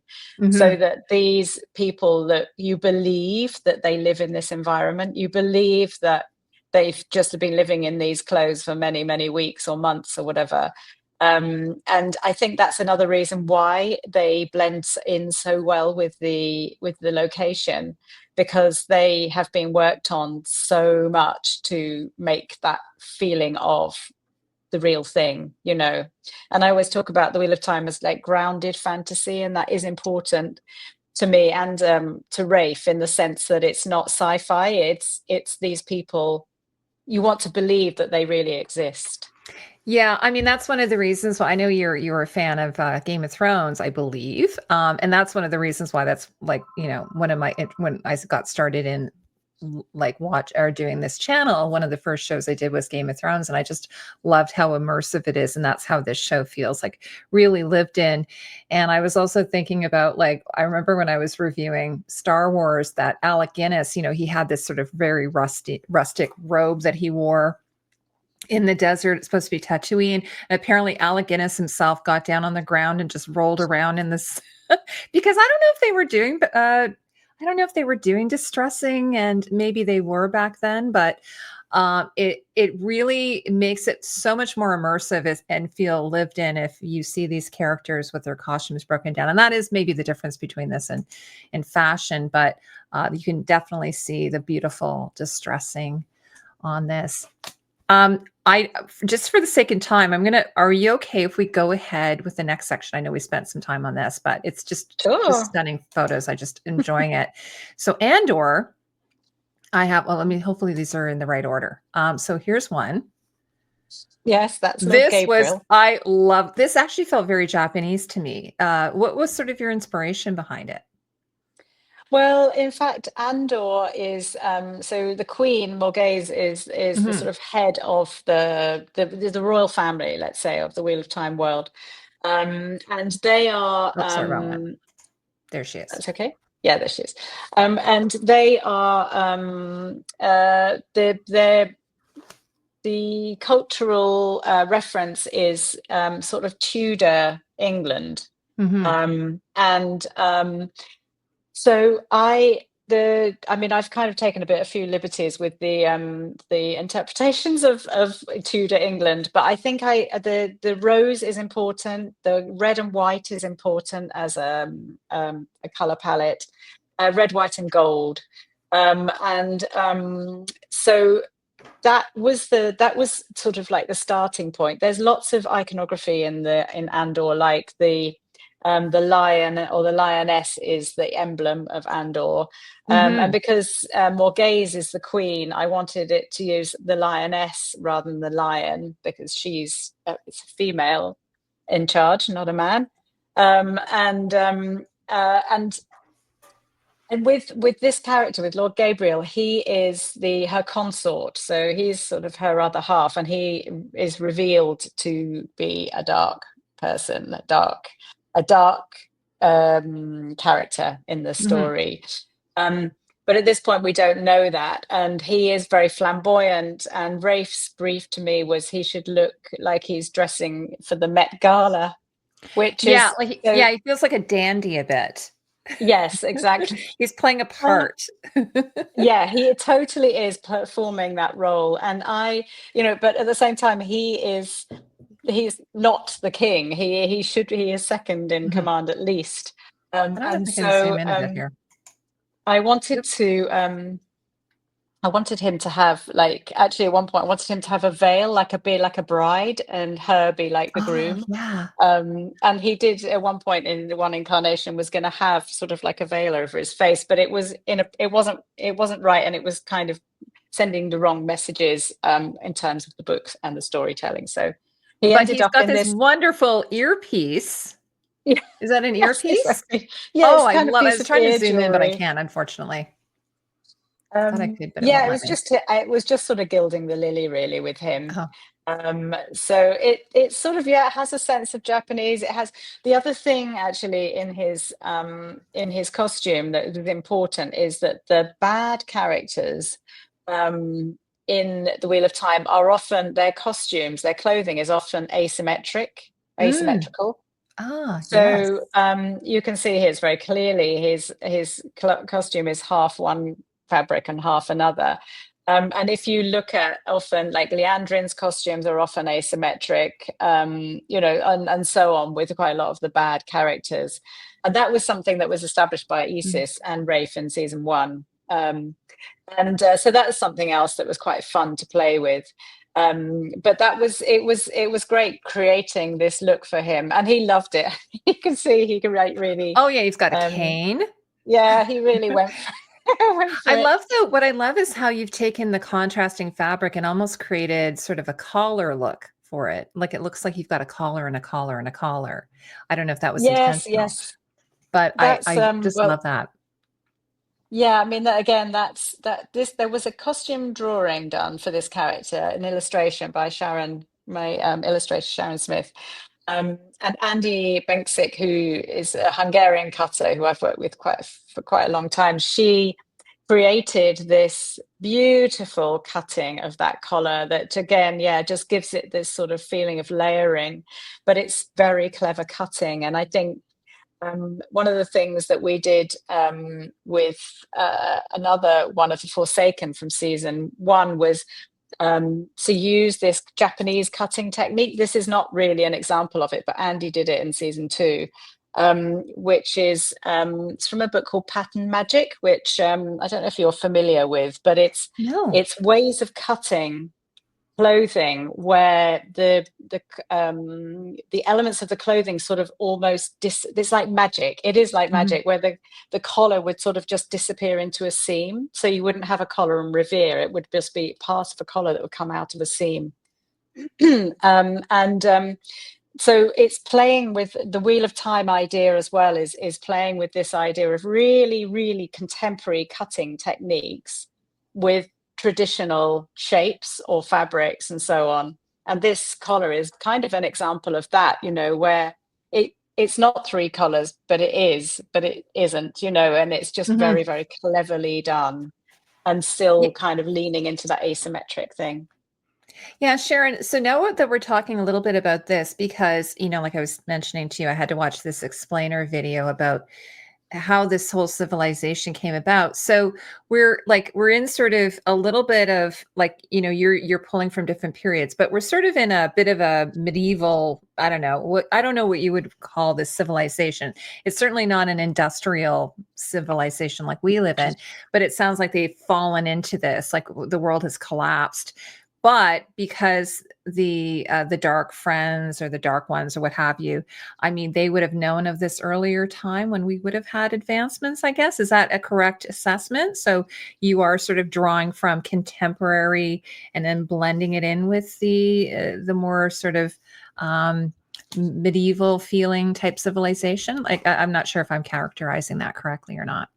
so Hmm. that these people, that you believe that they live in this environment, you believe that they've just been living in these clothes for many, many weeks or months or whatever. And I think that's another reason why they blend in so well with the location, because they have been worked on so much to make that feeling of the real thing, And I always talk about the Wheel of Time as like grounded fantasy, and that is important to me, and to Rafe, in the sense that it's not sci-fi. It's these people, you want to believe that they really exist. Yeah, I mean that's one of the reasons why I know you're a fan of Game of Thrones, I believe, and that's one of the reasons why that's like one of my when I got started in like watch or doing this channel, one of the first shows I did was Game of Thrones, and I just loved how immersive it is, and that's how this show feels like really lived in. And I was also thinking about like I remember when I was reviewing Star Wars that Alec Guinness, he had this sort of very rustic robe that he wore in the desert. It's supposed to be Tatooine. And apparently, Alec Guinness himself got down on the ground and just rolled around in this because I don't know if they were doing, I don't know if they were doing distressing, and maybe they were back then, but it really makes it so much more immersive and feel lived in if you see these characters with their costumes broken down. And that is maybe the difference between this and fashion, but you can definitely see the beautiful distressing on this. I just for the sake of time, are you okay if we go ahead with the next section? I know we spent some time on this, but it's just Sure. stunning photos. I just enjoying it. So Andor, well, let me, hopefully these are in the right order. So here's one. Yes, that's Lord This was, Gabriel. I love, this actually felt very Japanese to me. What was sort of your inspiration behind it? Well, in fact, Andor is so the Queen Morghese is the sort Mhm. of head of the royal family, let's say, of the Wheel of Time world, and they are Oh, sorry, wrong one. There she is. that's okay. Yeah, there she is. And they are they're the cultural reference is sort of Tudor England. Hmm. And so I mean, I've kind of taken a few liberties with the interpretations of Tudor England, but I think the rose is important, the red and white is important as a color palette, red, white, and gold, and so that was sort of like the starting point. There's lots of iconography in Andor, like the lion or the lioness is the emblem of Andor, and Hmm. because Morghese is the queen, I wanted it to use the lioness rather than the lion because it's a female in charge, not a man, and with this character, with Lord Gabriel, he is her consort, so he's sort of her other half, and he is revealed to be a dark person, a dark character in the Hmm. story. But at this point, we don't know that, and he is very flamboyant. And Rafe's brief to me was he should look like he's dressing for the Met Gala, which Yeah, is like so. yeah, he feels like a dandy a bit. Yes, exactly. He's playing a part. Yeah, he totally is performing that role. And but at the same time, he's not the king. He is second in Mhm. command at least. I don't know if And I can zoom so in a bit here. I wanted Yep. to I wanted him to have, like, actually at one point I wanted him to have a veil, be like a bride and her be like the Oh, groom. yeah. And he did at one point in the one incarnation was going to have sort of like a veil over his face, but it wasn't right, and it was kind of sending the wrong messages in terms of the books and the storytelling. So he But ended he's up got in this this. wonderful earpiece. Yeah, Is that an yes, earpiece? exactly. Yeah, Oh, it's I kind of love it. I piece was of trying to ear zoom in, but I jewelry. can't, unfortunately. Thought I could, but it Yeah, won't let me. it was just sort of gilding the lily really with him. Oh. So it sort of, yeah, it has a sense of Japanese. It has the other thing actually in his costume that is important is that the bad characters um in the Wheel of Time are often their costumes, their clothing is often Mm. asymmetrical. Ah, yes. So you can see here very clearly his costume is half one fabric and half another. And if you look at often like Leandrin's costumes are often asymmetric, and so on with quite a lot of the bad characters. And that was something that was established by Mm. Isis and Rafe in season one. And so that was something else that was quite fun to play with. But it was great creating this look for him, and he loved it. You can see he can write really. Oh, yeah, he's got a um cane. yeah, he really went for, went for I it. love the what I love is how you've taken the contrasting fabric and almost created sort of a collar look for it. Like, it looks like you've got a collar and a collar and a collar. I don't know if that was Yes, intentional, yes. but I That's I just well, love that. yeah, I mean, that again, there was a costume drawing done for this character, an illustration by Sharon, my illustrator Sharon Smith. And Andy Benksik, who is a Hungarian cutter who I've worked with for quite a long time, she created this beautiful cutting of that collar that, again, yeah, just gives it this sort of feeling of layering, but it's very clever cutting. And I think one of the things that we did with another one of the Forsaken from season one was to use this Japanese cutting technique. This is not really an example of it, but Andy did it in season two, which is it's from a book called Pattern Magic, which I don't know if you're familiar with, but No. it's ways of cutting clothing where the elements of the clothing sort of almost it's like magic. It is like Mhm. magic where the collar would sort of just disappear into a seam, so you wouldn't have a collar and revere, it would just be part of a collar that would come out of a seam. And so it's playing with the Wheel of Time idea as well, is playing with this idea of really, really contemporary cutting techniques with traditional shapes or fabrics and so on. And this collar is kind of an example of that, where it's not three colors, but it isn't, and it's just Mhm. very, very cleverly done and Yeah. still kind of leaning into that asymmetric thing. Yeah, Sharon. So now that we're talking a little bit about this, because, like I was mentioning to you, I had to watch this explainer video about how this whole civilization came about. So we're in sort of a little bit of like, you're pulling from different periods, but we're sort of in a bit of a medieval, I don't know what you would call this civilization. It's certainly not an industrial civilization like we live in, but it sounds like they've fallen into this, like the world has collapsed. But because the dark friends or the dark ones or what have you, I mean, they would have known of this earlier time when we would have had advancements, I guess. Is that a correct assessment? So you are sort of drawing from contemporary and then blending it in with the more sort of medieval feeling type civilization. Like I'm not sure if I'm characterizing that correctly or not.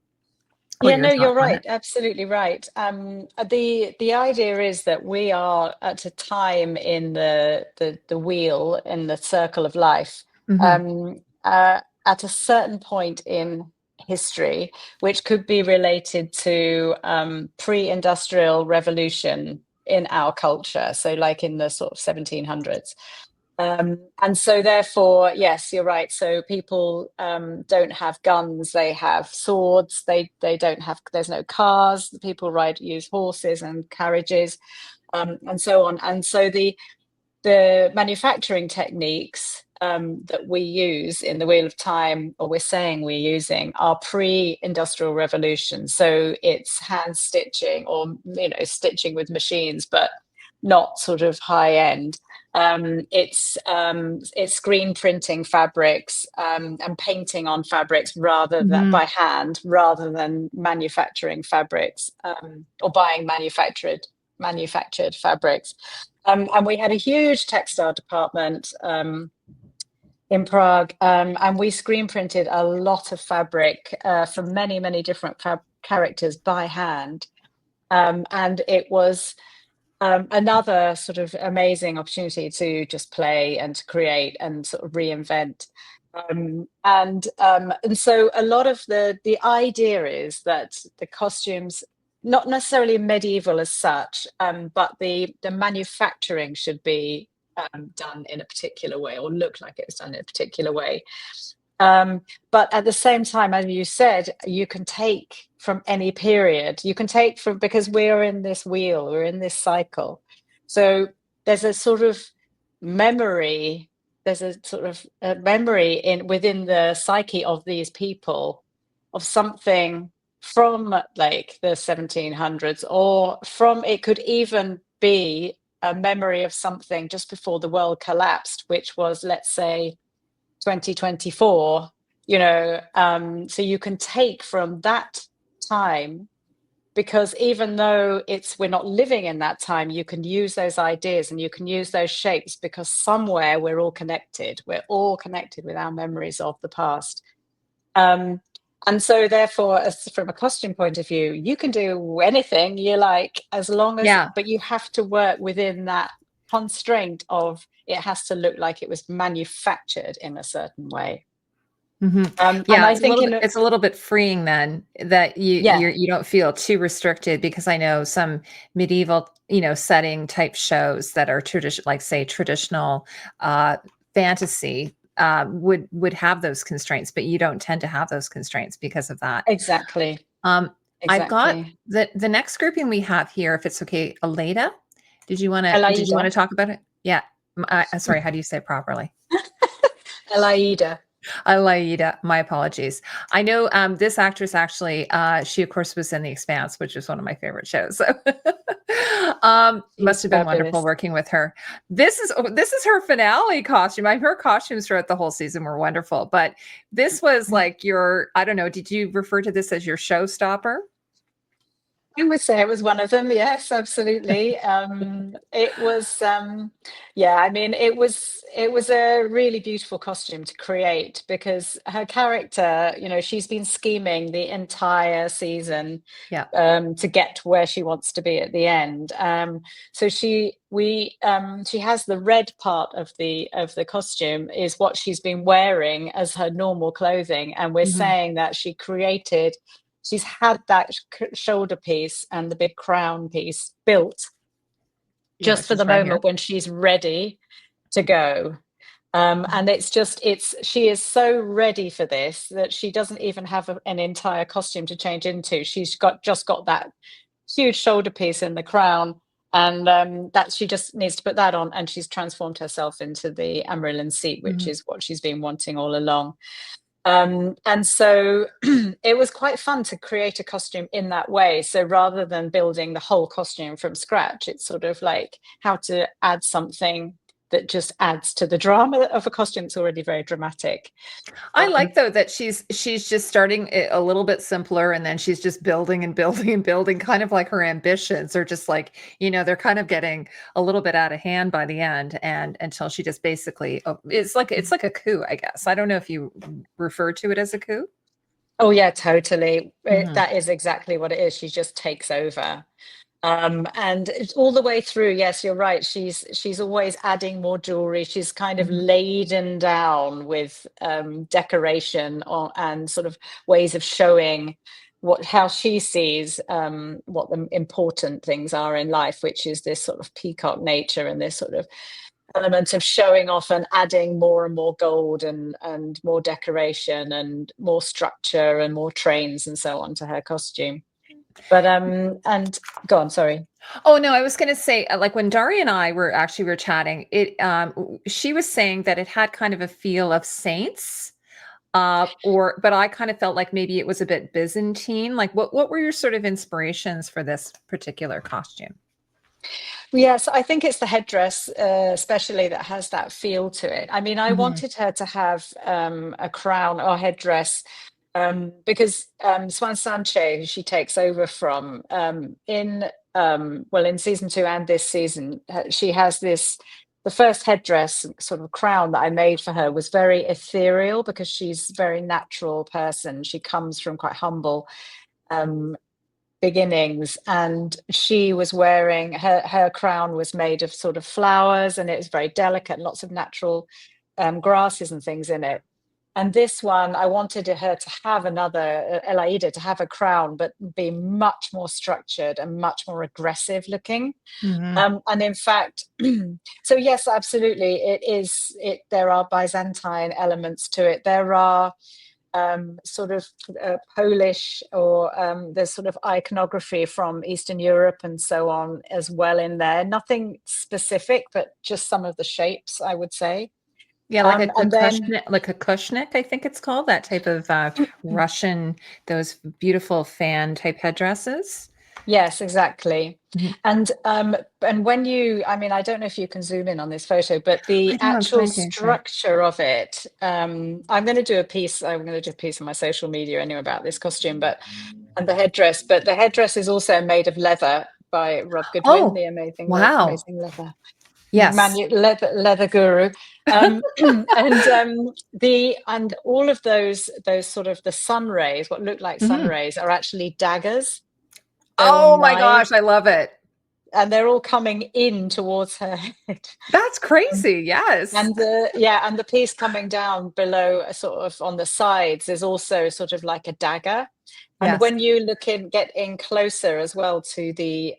Or Yeah, your no, you're thoughts on right. it. Absolutely right. The idea is that we are at a time in the wheel in the circle of life, Hmm. at a certain point in history, which could be related to pre-industrial revolution in our culture. So, like in the sort of 1700s. And so therefore, yes, you're right. So people don't have guns, they have swords, they don't have, there's no cars, people use horses and carriages, and so on. And so the manufacturing techniques that we use in the Wheel of Time, or we're saying we're using, are pre-industrial revolution. So it's hand stitching, or stitching with machines, but not sort of high end. It's screen printing fabrics, and painting on fabrics rather than Hmm. by hand, rather than manufacturing fabrics, or buying manufactured fabrics. And we had a huge textile department in Prague, and we screen printed a lot of fabric from many, many different characters by hand. And it was another sort of amazing opportunity to just play and to create and sort of reinvent. And so a lot of the idea is that the costumes, not necessarily medieval as such, but the manufacturing should be done in a particular way, or look like it's done in a particular way. But at the same time, as you said, you can take from any period. You can take from, because we're in this wheel, we're in this cycle. So there's a sort of memory. There's a sort of a memory within the psyche of these people of something from like the 1700s, or from, it could even be a memory of something just before the world collapsed, which was, let's say, 2024. So you can take from that time, because even though we're not living in that time, you can use those ideas and you can use those shapes, because somewhere we're all connected with our memories of the past. And so therefore, as from a costume point of view, you can do anything you like, as long as, Yeah. but you have to work within that constraint of, it has to look like it was manufactured in a certain way. Hmm. And Yeah, I think in it's a little bit freeing then that yeah, you don't feel too restricted, because I know some medieval, setting type shows that are tradition, like say traditional uh fantasy would have those constraints, but you don't tend to have those constraints because of that. exactly, Um I've got exactly. the next grouping we have here, if it's okay, Aleda. Did you want to Elaida, talk about it? Yeah. Sorry, how do you say it properly? Elaida. Alaida, my apologies. I know this actress actually, she of course was in The Expanse, which is one of my favorite shows. So must She's have been wonderful fabulous. working with her. This is her finale costume. Her costumes throughout the whole season were wonderful, but this was like your, I don't know, did you refer to this as your showstopper? I would say it was one of them. Yes, absolutely. It was, yeah. I mean, it was a really beautiful costume to create, because her character, she's been scheming the entire season Yeah. to get to where she wants to be at the end. So she has the red part of the costume is what she's been wearing as her normal clothing, and we're Hmm. saying that she's had that shoulder piece and the big crown piece built Yeah, just which for is the right here. moment when she's ready to go. And she is so ready for this that she doesn't even have an entire costume to change into. She's just got that huge shoulder piece in the crown, and that she just needs to put that on, and she's transformed herself into the Amarillan seat, which Mhm. is what she's been wanting all along. And so it was quite fun to create a costume in that way. So rather than building the whole costume from scratch, it's sort of like how to add something that just adds to the drama of a costume that's already very dramatic. I Um, like though that she's just starting it a little bit simpler and then she's just building and building and building, kind of like her ambitions are just like, they're kind of getting a little bit out of hand by the end and until she just basically it's like a coup, I guess. I don't know if you refer to it as a coup. oh yeah, totally. Mhm. That is exactly what it is. She just takes over. And it's all the way through. Yes, you're right. She's always adding more jewelry. She's kind of Mhm. laden down with decoration and sort of ways of showing how she sees what the important things are in life, which is this sort of peacock nature and this sort of element of showing off and adding more and more gold and more decoration and more structure and more trains and so on to her costume. But and go on, sorry. Oh, no, I was gonna say, like, when Daria and I were chatting, she was saying that it had kind of a feel of Saints, but I kind of felt like maybe it was a bit Byzantine. Like, what were your sort of inspirations for this particular costume? Yes, I think it's the headdress, especially that has that feel to it. I mean, I Mhm, wanted her to have a crown or headdress because Swan Sanche, who she takes over from, in season two and this season, she has this. The first headdress, sort of crown that I made for her, was very ethereal because she's a very natural person. She comes from quite humble um, beginnings, and she was wearing her crown was made of sort of flowers, and it was very delicate, lots of natural grasses and things in it. And this one, I wanted her to have another Elaida to have a crown, but be much more structured and much more aggressive looking. mhm. And in fact, so yes, absolutely, it is. There are Byzantine elements to it. There are sort of Polish, or there's sort of iconography from Eastern Europe and so on as well in there. Nothing specific, but just some of the shapes, I would say. Yeah, And then, like a kushnik, I think it's called, that type of, Russian those beautiful fan type headdresses. yes, exactly. Mhm. And when I mean, I don't know if you can zoom in on this photo, but the I know, I'm actual trying to, yeah. structure of it, I'm going to do a piece. I'm going to do a piece on my social media anyway about this costume, and the headdress. But the headdress is also made of leather by Rob Goodwin, Oh, the wow. amazing leather Yes. leather guru. And all of those sort of the sun rays, what look like sun Mhm. rays, are actually daggers. They're all Oh my gosh, knives, I love it. and they're all coming in towards her head. That's Um, crazy, yes. and the piece coming down below, sort of on the sides, is also sort of like a dagger. And Yes. when you get in closer as well to the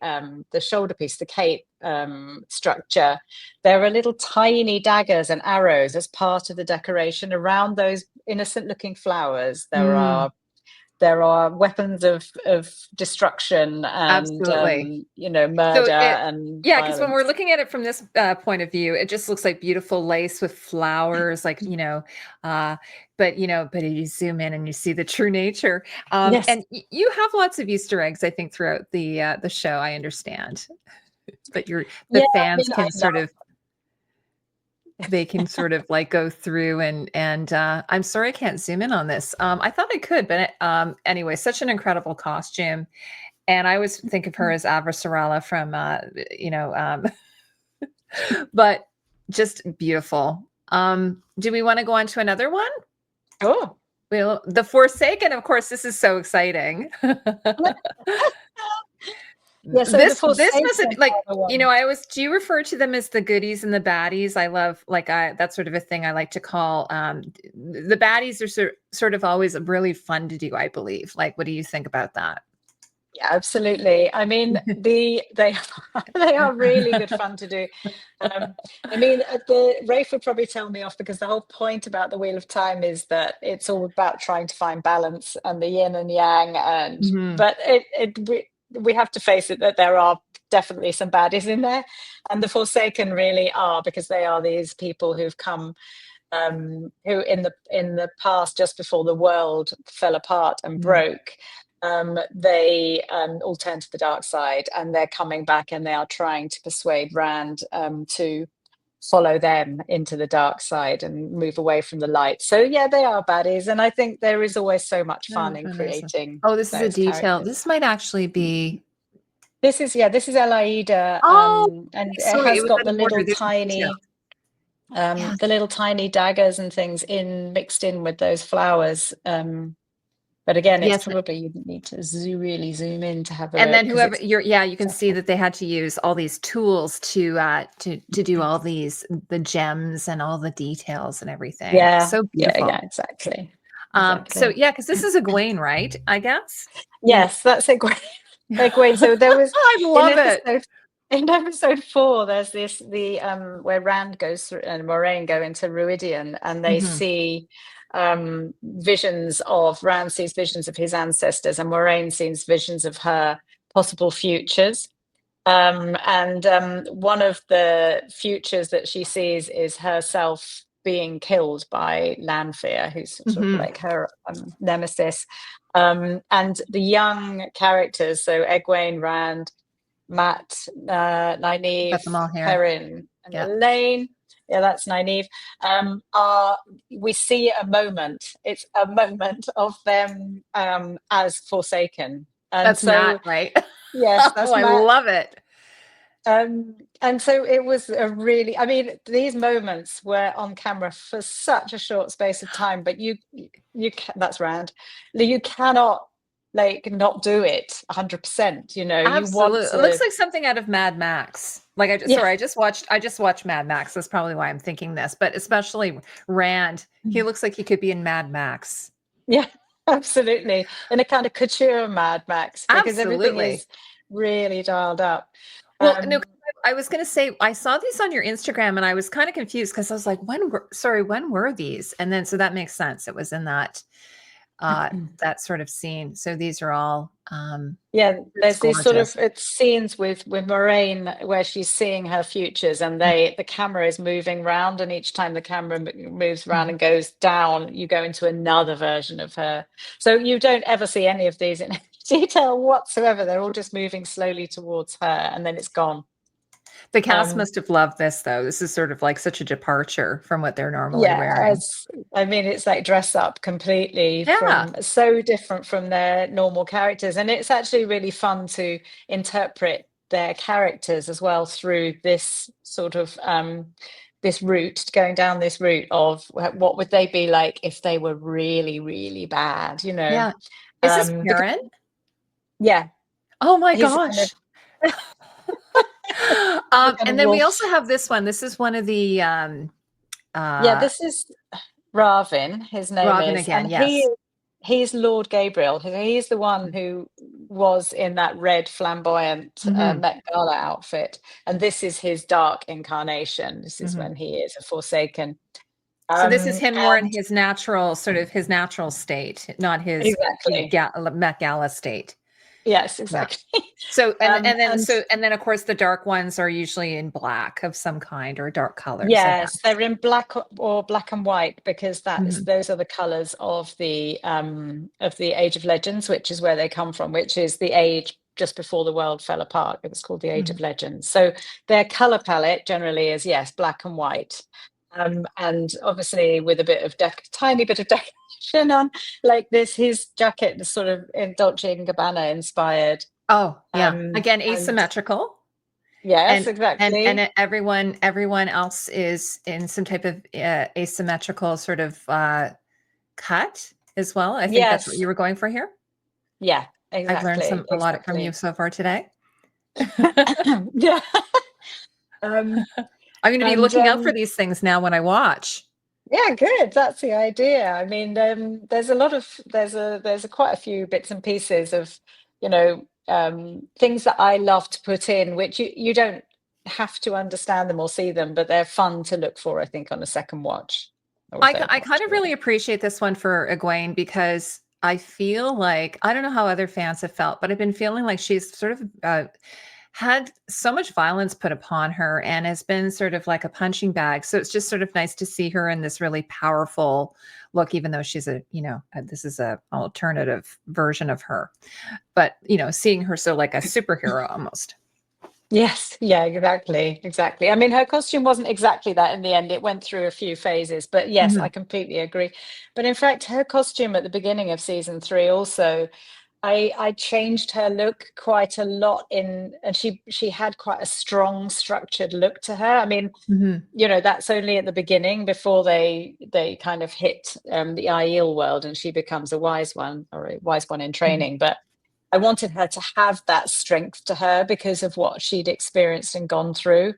shoulder piece, the cape structure, there are little tiny daggers and arrows as part of the decoration around those innocent looking flowers. Mm, There are weapons of destruction and absolutely. So murder it and yeah, because when we're violence. looking at it from this, point of view, it just looks like beautiful lace with flowers, like, but you zoom in and you see the true nature. Yes. And you have lots of Easter eggs, I think, throughout the show, I understand. That the Yeah, I fans mean, I can sort love. of they can sort of like go through and I'm sorry I can't zoom in on this. I thought I could, but anyway, such an incredible costume. And I always think of her as Avasarala from you know, but just beautiful. Do we want to go on to another one? Oh. Well, The Forsaken, of course, this is so exciting. Yeah, so the This Forsaken must have are like, the one. I always do you refer to them as the goodies and the baddies? I love like I that's sort of a thing I like to call the baddies are sort of always really fun to do, I believe. Like, what do you think about that? Yeah, absolutely. I mean, they they are really good fun to do. Um, I mean, Rafe would probably tell me off because the whole point about the Wheel of Time is that it's all about trying to find balance and the yin and yang. And Mhm. but we have to face it that there are definitely some baddies in there, and the Forsaken really are, because they are these people who've come, who in the past, just before the world fell apart and Mhm. broke, they all turned to the dark side, and they're coming back, and they are trying to persuade Rand to follow them into the dark side and move away from the light. So yeah, they are baddies, and I think there is always so much Oh, fun in goodness. creating Oh, this is a those detail. characters. This might actually be This is Elaida, oh, and it sorry, it has was got out of order. There's detail. Yeah. the little tiny daggers and things in mixed in with those flowers. But again, it's Yes, probably you need to really zoom in to have a and look then because whoever it's you're yeah, you can see that they had to use all these tools to do all these the gems and all the details and everything. yeah, So yeah, beautiful. exactly, So exactly. yeah, because this is Egwene, right? I guess. In Yes, that's Egwene. Egwene. So there was I in love it. episode in episode 4, there's this the where Rand goes through and Moraine go into Ruidian, and they Mhm. see visions of Rand sees visions of his ancestors, and Moraine sees visions of her possible futures. And one of the futures that she sees is herself being killed by Lanfear, who's sort of Mhm. like her nemesis. And the young characters, so Egwene, Rand, Matt, Nynaeve, Got them all here. Perrin, and Yeah. Elaine. Yeah, that's Nynaeve. Are We see a moment? It's a moment of them as Forsaken, and That's Matt, so right? yes, Oh, that's I Matt. love it. And so it was a really, I mean, these moments were on camera for such a short space of time, but that's Rand. You cannot like not do it 100%. You want Absolutely. It looks to, like something out of Mad Max. Like I just yeah, sorry, I just watched Mad Max. That's probably why I'm thinking this, but especially Rand, he looks like he could be in Mad Max. yeah, absolutely. In a kind of couture Mad Max, because everything Absolutely. is really dialed up. Well, no, Um, I was gonna say I saw these on your Instagram and I was kind of confused because I was like, when were these? And then so that makes sense. It was in uh that sort of scene. So these are all Yeah, it's there's these sort of gorgeous. it's scenes with Moraine where she's seeing her futures, and the camera is moving round, and each time the camera moves around Mhm. and goes down, you go into another version of her. So you don't ever see any of these in any detail whatsoever. They're all just moving slowly towards her, and then it's gone. The cast Um, must have loved this though. This is sort of like such a departure from what they're normally Yeah, wearing. I mean, it's like dress up completely Yeah. from so different from their normal characters. And it's actually really fun to interpret their characters as well through this sort of this route, going down this route of what would they be like if they were really, really bad, Yeah. Is this Because Sharon? yeah, Oh my he's a kind of gosh. he's a kind And of then we also wolf. have this one. This is one of the Yeah, uh this is Ravin, his name Robin is, again, and yes. he's Lord Gabriel. He's the one who was in that red flamboyant Mhm. Met Gala outfit, and this is his dark incarnation. This is Mhm. when he is a Forsaken. So this is him more in And his natural sort of his natural state, not his, exactly, Met Gala state. yes, Yeah. exactly. So And and then of course the dark ones are usually in black of some kind or dark colors, I yes, guess. they're in black or black and white because Mhm. those are the colors of the Age of Legends, which is where they come from, which is the age just before the world fell apart. It was called the Age Mhm. of Legends. So their color palette generally is yes, black and white. And obviously with a bit of tiny bit of decoration on, like this, his jacket is sort of in Dolce and Gabbana inspired. Oh, yeah. Again, And asymmetrical. yes, And exactly. everyone else is in some type of asymmetrical sort of cut as well. I think that's what Yes, you were going for here. yeah, I've learned exactly, a lot from you exactly. so far today. Yeah. Um, I'm going to be and looking out for these things now when I watch. yeah, good. That's the idea. I mean, there's a lot of there's a quite a few bits and pieces of, you know, things that I love to put in, which you don't have to understand them or see them, but they're fun to look for, I think, on a second watch or a third I watch. kind of really appreciate this one for Egwene because I feel like I don't know how other fans have felt, but I've been feeling like she's sort of had so much violence put upon her and has been sort of like a punching bag. So it's just sort of nice to see her in this really powerful look, even though she's this is a alternative version of her. But seeing her so like a superhero almost. Yes, yeah, exactly. I mean, her costume wasn't exactly that in the end. It went through a few phases, but yes, I Mhm. completely agree. But in fact, her costume at the beginning of season 3 also, I changed her look quite a lot and she had quite a strong, structured look to her. I mean, Mhm. that's only at the beginning before they kind of hit the Aiel world and she becomes a wise one or a wise one in Mhm. training. But I wanted her to have that strength to her because of what she'd experienced and gone through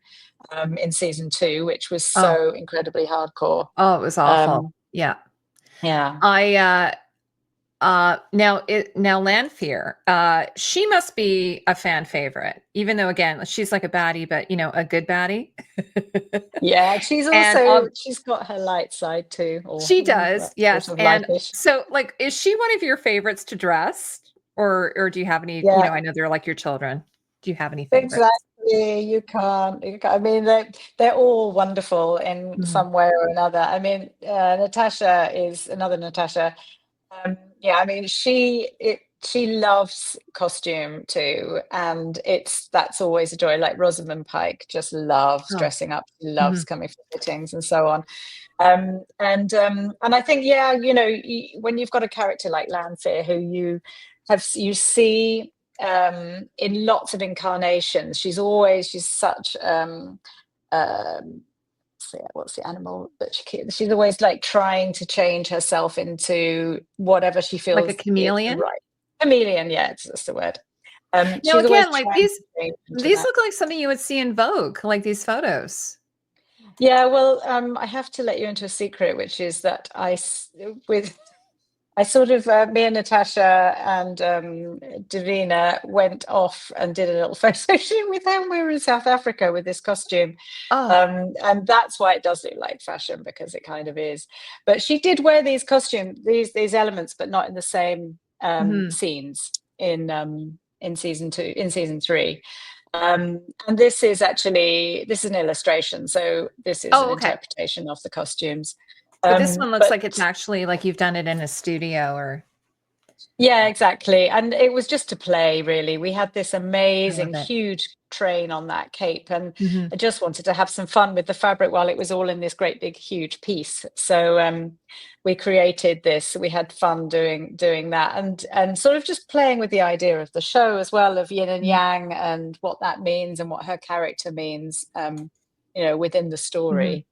in season 2, which was Oh, so incredibly hardcore. oh, it was awful. Um, Yeah. yeah. I now Lanfear, she must be a fan favorite, even though again, she's like a baddie, but a good baddie. Yeah, she's And also she's got her light side too, or she does, sort yes. of And lightish. so like is she one of your favorites to dress? Or do you have any, Yeah, I know they're like your children. Do you have any favorites? exactly. You can't. I mean, they're all wonderful in Mhm. some way or another. I mean, Natasha is another Natasha. Yeah, I mean, she loves costume too, and that's always a joy. Like Rosamund Pike just loves Oh. dressing up, she loves Mhm. coming for fittings and so on. And I think, yeah, when you've got a character like Lanfear who you see in lots of incarnations, she's such what's the animal that she's always like trying to change herself into whatever she Like a feels is the chameleon? right chameleon. Yeah, that's the word. Now She's always again, like trying these to change into these that. look like something you would see in Vogue, like these photos. Yeah, well, I have to let you into a secret, which is that with I sort of, me and Natasha and Davina went off and did a little photo shoot with them. We were in South Africa with this costume. Oh. And that's why it does look like fashion, because it kind of is. But she did wear these elements, but not in the same Mhm. scenes in season 2, in season 3. And this is an illustration, so this is an Oh, okay. interpretation of the costumes. But this one looks But like it's actually like you've done it in a studio or yeah, exactly. And it was just to play, really. We had this I love amazing, it. huge train on that cape, and Mhm. I just wanted to have some fun with the fabric while it was all in this great big huge piece. So we created this. We had fun doing that, and sort of just playing with the idea of the show as well, of yin and Mhm. yang, and what that means, and what her character means, within the Mhm. story.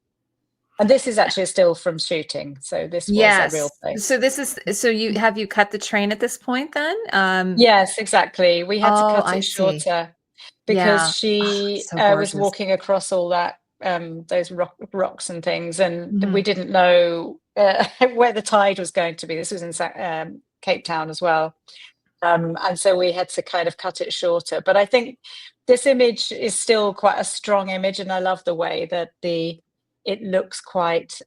And this is actually still from shooting, so this was a real Yes. place. So this is so you cut the train at this point then? Yes, exactly. We had to Oh, cut I it see. shorter because Yeah. Oh, she so was gorgeous. walking across all that those rocks and things, and we Mhm. didn't know where the tide was going to be. This was in Cape Town as well, and so we had to kind of cut it shorter. But I think this image is still quite a strong image, and I love the way that it looks quite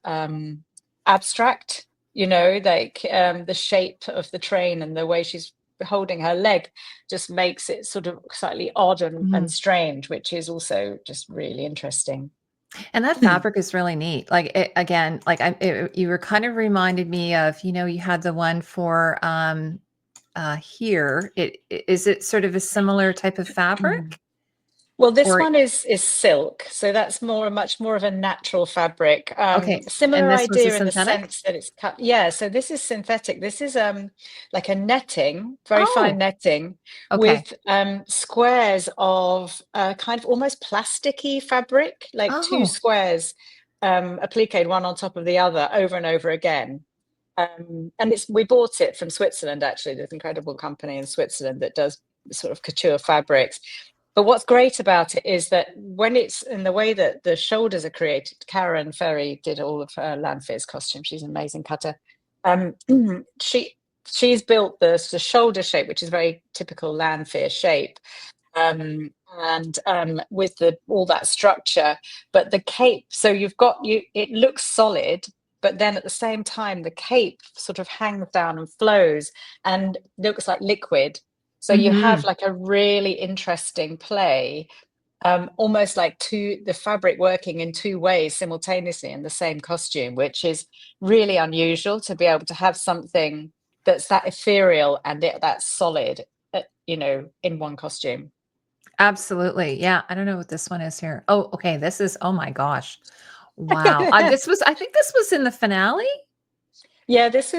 abstract. Like the shape of the train and the way she's holding her leg just makes it sort of slightly odd and Mhm. strange, which is also just really interesting. And that fabric is really neat. Like again, like you were kind of reminded me of, you had the one for here. Is it sort of a similar type of fabric? Well, this Or one is silk, so that's much more of a natural fabric. okay, and Similar this was a idea in the synthetic? sense that it's cut. Yeah, so this is synthetic. This is like a netting, very fine Oh, netting, okay. with squares of kind of almost plasticky fabric, like two Oh, squares appliqued one on top of the other over and over again. And we bought it from Switzerland, actually. There's an incredible company in Switzerland that does sort of couture fabrics. But what's great about it is that when it's in the way that the shoulders are created, Karen Ferry did all of her Lanfear's costume. She's an amazing cutter. Um, she she's built the shoulder shape, which is very typical Lanfear shape, and with all that structure. But the cape, so it looks solid, but then at the same time, the cape sort of hangs down and flows and looks like liquid. So you have Mhm. like a really interesting play, almost like the fabric working in two ways simultaneously in the same costume, which is really unusual to be able to have something that's that ethereal and that's solid, in one costume. Absolutely. Yeah. I don't know what this one is here. Oh, okay. This is, oh my gosh. Wow. I think this was in the finale. Yeah, this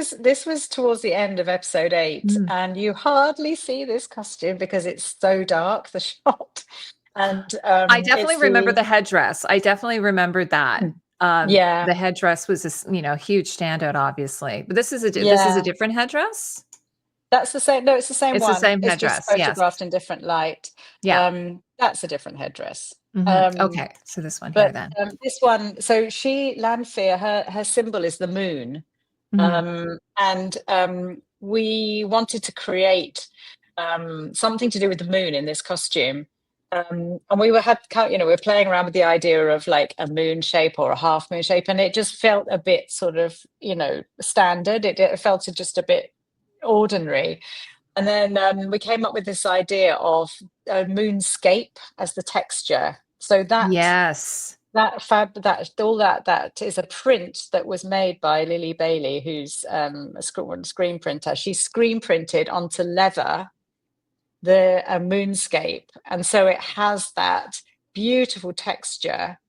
was towards the end of episode 8, Mm. and you hardly see this costume because it's so dark, the shot. And I definitely it's remember the the headdress. I definitely remembered that. yeah, The headdress was this, huge standout, obviously. But this is a yeah. different headdress? That's the same. No, it's the same It's the one. same It's just headdress. Yes. photographed in different light. Yeah. That's a different headdress. Um, Okay. So this one here but then. this one, so Lanfear, her symbol is the moon. Mhm. And we wanted to create something to do with the moon in this costume. And we were playing around with the idea of like a moon shape or a half moon shape, and it just felt a bit sort of, standard. It felt just a bit ordinary. And then we came up with this idea of a moonscape as the texture. So Yes. that is a print that was made by Lily Bailey, who's a screen printer. She screen printed onto leather the moonscape, and so it has that beautiful texture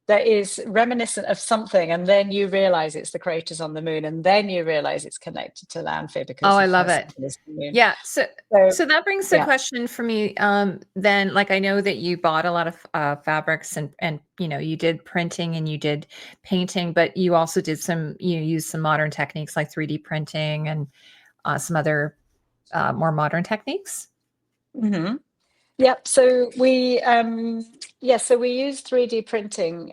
that is reminiscent of something, and then you realize it's the craters on the moon, and then you realize it's connected to Lanfear Oh, because I of her love it. symbol is the moon. Yeah, so So so that brings a yeah. question for me, then, like, I know that you bought a lot of, fabrics and, you did printing and you did painting, but you also you used some modern techniques like 3D printing and, some other, more modern techniques? Mhm. Yep. So we use 3D printing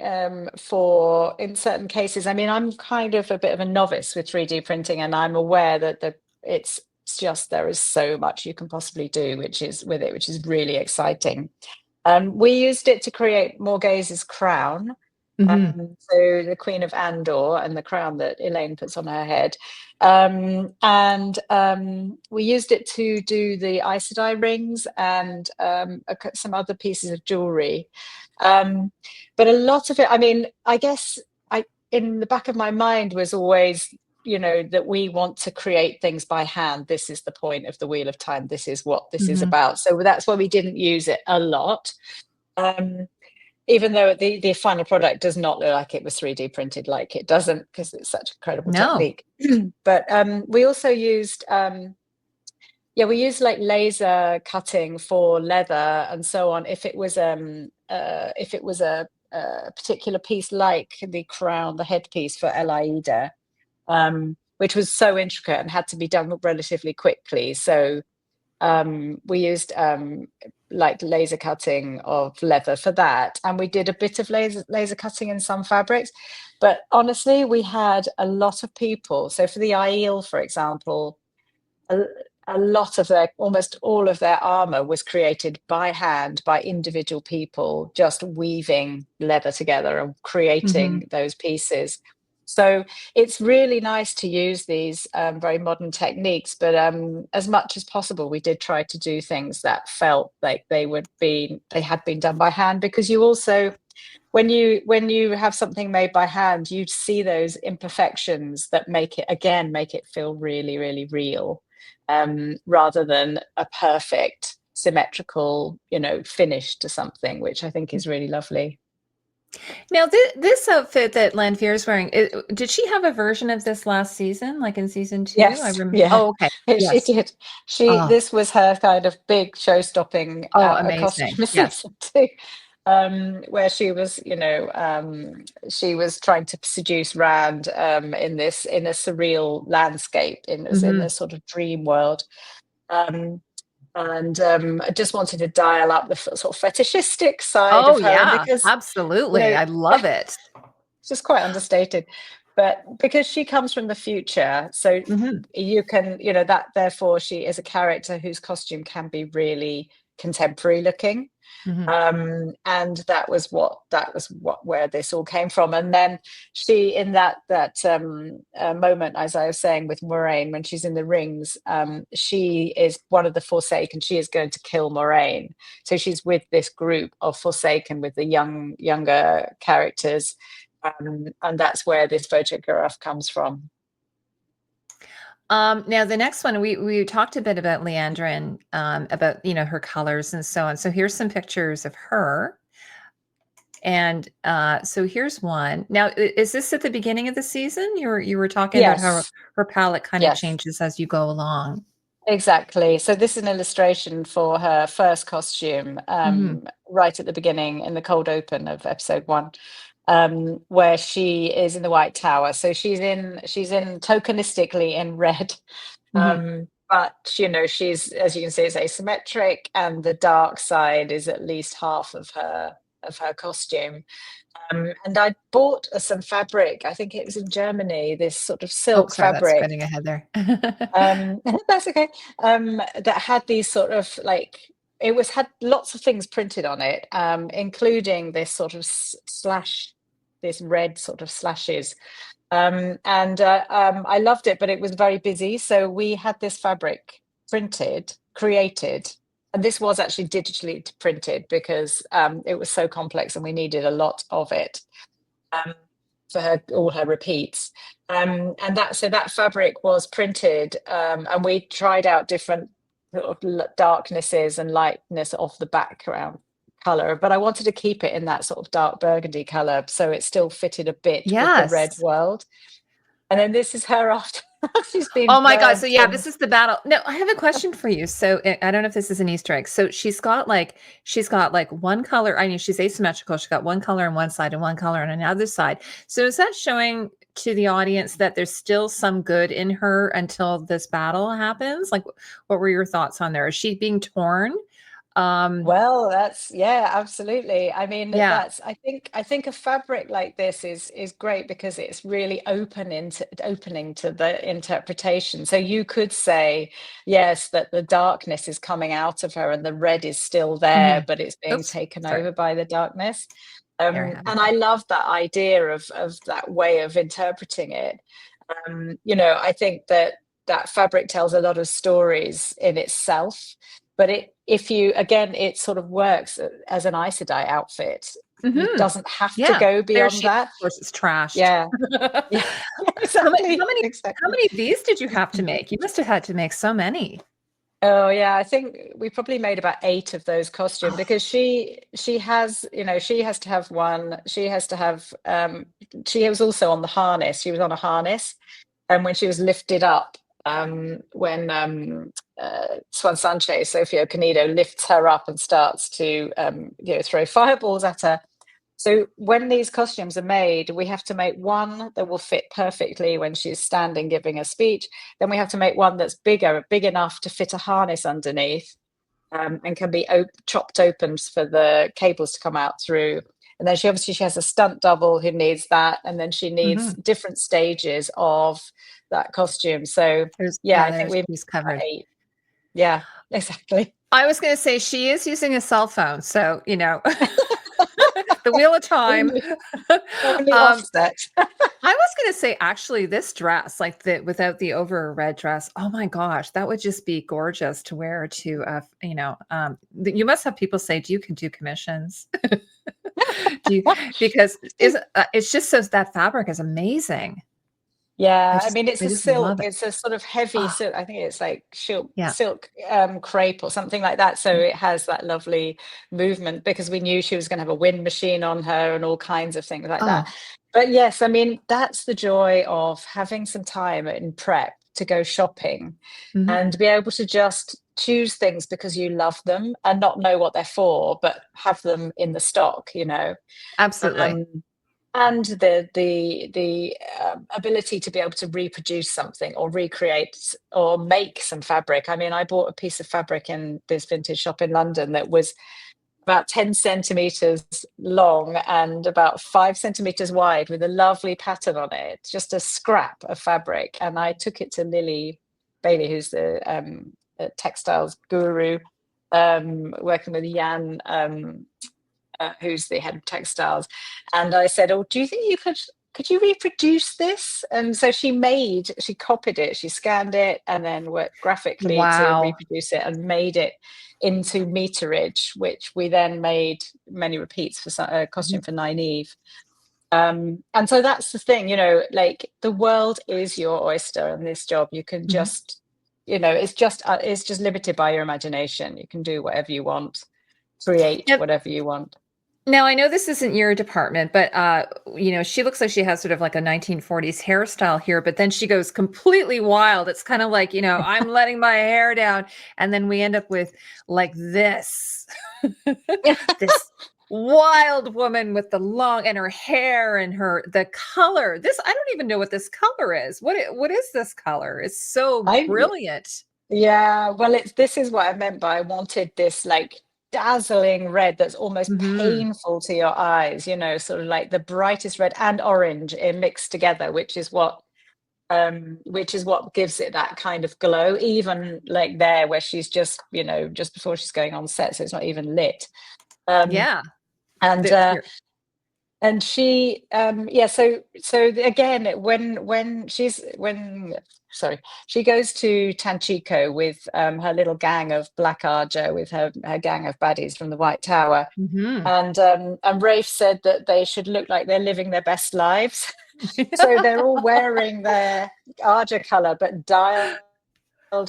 for in certain cases. I mean, I'm kind of a bit of a novice with 3D printing, and I'm aware that it's just there is so much you can possibly do, which is really exciting. We used it to create Morghase's crown. Mhm. So the Queen of Andor and the crown that Elaine puts on her head. And we used it to do the Aes Sedai rings and some other pieces of jewelry. Um, but a lot of it, I mean, I guess in the back of my mind was always, that we want to create things by hand. This is the point of the Wheel of Time. This is what this is Mhm. about. So that's why we didn't use it a lot. Um, Even though the final product does not look like it was 3D printed, like it doesn't, because it's such incredible No. technique. But we also used, we used like laser cutting for leather and so on. If it was a particular piece like the crown, the headpiece for Elaida, which was so intricate and had to be done relatively quickly. So we used like laser cutting of leather for that, and we did a bit of laser cutting in some fabrics. But honestly, we had a lot of people. So for the Aiel, for example, a, a lot of almost all of their armor was created by hand by individual people, just weaving leather together and Mhm. creating those pieces. So it's really nice to use these very modern techniques, but as much as possible, we did try to do things that felt like they had been done by hand, because you also, when you have something made by hand, you see those imperfections that make it feel really, really real, rather than a perfect symmetrical, finish to something, which I think is really lovely. Now, this outfit that Lanfear is wearing, did she have a version of this last season, like in season 2? Yes, yeah, Oh, okay. she Yes. did. Oh, This was her kind of big show-stopping oh, a costume amazing. in Yes. season 2, where she was, she was trying to seduce Rand in a surreal landscape in Mhm. this sort of dream world. Um, and I just wanted to dial up the sort of fetishistic side Oh, of her yeah, because, absolutely. I love it's it. just quite understated. but because she comes from the future, so Mhm, you can, that therefore she is a character whose costume can be really contemporary looking. mhm. And that was what where this all came from. And then she, in that moment, as I was saying, with Moraine, when she's in the rings, she is one of the Forsaken. She is going to kill Moraine, so she's with this group of Forsaken with the younger characters, and that's where this photograph comes from. Now the next one, we talked a bit about Leandrin, about, her colors and so on. So here's some pictures of her. And so here's one. Now, is this at the beginning of the season? You were talking about how Yes, her palette kind of yes. changes as you go along. Exactly. So this is an illustration for her first costume, Mhm, right at the beginning in the cold open of episode 1, where she is in the White Tower. So she's in tokenistically in red, mhm. but she's, as you can see, is asymmetric, and the dark side is at least half of her costume. And I bought some fabric. I think it was in Germany. This sort of Oh, silk sorry, that's fabric, getting ahead there. that's okay. That had these sort of like, it was had lots of things printed on it, including this sort of slash, this red sort of slashes. And I loved it, but it was very busy. So we had this fabric created, and this was actually digitally printed because it was so complex and we needed a lot of it, um, for all her repeats. And that fabric was printed, and we tried out different sort of darknesses and lightness of the background color, but I wanted to keep it in that sort of dark burgundy color, so it still fitted a bit with the red Yes. world. And then this is her after she's been Oh my god, so burnt yeah, and this is the battle. No, I have a question for you. So, I don't know if this is an Easter egg. So she's got like one color. I mean, she's asymmetrical. She's got one color on one side and one color on another side. So is that showing to the audience that there's still some good in her until this battle happens? Like, what were your thoughts on there? Is she being torn? Um, Well, that's, yeah, absolutely. I mean, yeah. I think a fabric like this is great because it's really opening to the interpretation. So you could say, yes, that the darkness is coming out of her and the red is still there, Mhm. but it's being Oops, taken sorry. over by the darkness. There I have it. And I love that idea of that way of interpreting it. I think that that fabric tells a lot of stories in itself, but if you, again, it sort of works as an Aes Sedai outfit. It Mhm. doesn't have to Yeah. go There beyond she is. that. Of course, it's trashed. Yeah, yeah, How many how exactly, many how exactly. many of these did you have to make? You must have had to make so many. Oh yeah, I think we probably made about 8 of those costumes Oh, because she has, she has to have one. She has to have. She was also on the harness. She was on a harness, and when she was lifted up, when Swan Sanchez, Sofia Canido, lifts her up and starts to throw fireballs at her. So when these costumes are made, we have to make one that will fit perfectly when she's standing giving a speech. Then we have to make one that's big enough to fit a harness underneath, and can be chopped open for the cables to come out through. And then she has a stunt double who needs that, and then she needs mhm. different stages of that costume. So yeah, I think There's we made she's about covered. 8. Yeah, exactly. I was gonna say she is using a cell phone, so, the wheel of time. only only Um, offset. I was gonna say, actually, this dress, like, without the over red dress, oh my gosh, that would just be gorgeous to wear to, you must have people say, "Do you can do commissions?" Do you because it's just so that fabric is amazing. Yeah, I mean, it's I a just silk. love it. It's a sort of heavy Oh, silk. I think it's like yeah. silk crepe or something like that. So it has that lovely movement because we knew she was going to have a wind machine on her and all kinds of things like that. Oh, But yes, I mean, that's the joy of having some time in prep to go shopping mhm, and be able to just choose things because you love them and not know what they're for, but have them in the stock. absolutely. Um, and the ability to be able to reproduce something or recreate or make some fabric. I mean, I bought a piece of fabric in this vintage shop in London that was about 10 centimeters long and about 5 centimeters wide with a lovely pattern on it, just a scrap of fabric. And I took it to Lily Bailey, who's the textiles guru, working with Jan, who's the head of textiles. And I said, "Oh, do you think you could you reproduce this?" And so she copied it, she scanned it, and then worked graphically to Wow. reproduce it and made it into meterage, which we then made many repeats for a costume for Nynaeve. And so that's the thing, like the world is your oyster in this job. You can Mhm. just, it's just limited by your imagination. You can do whatever you want, create Yep. whatever you want. Now, I know this isn't your department, but, she looks like she has sort of like a 1940s hairstyle here, but then she goes completely wild. It's kind of like, I'm letting my hair down. And then we end up with like this, this wild woman with the long and her hair and the color. I don't even know what this color is. What is this color? It's so I brilliant. Yeah, well, this is what I meant by I wanted this like dazzling red that's almost Hmm. painful to your eyes, sort of like the brightest red and orange mixed together, which is what gives it that kind of glow, even like there where she's just before she's going on set, so it's not even lit. Um, Yeah. and The, uh, here. and she yeah, so again, when sorry, she goes to Tanchico with her little gang of Black Arger, with her gang of baddies from the White Tower. Mhm. And Rafe said that they should look like they're living their best lives. So they're all wearing their Arger color but dialed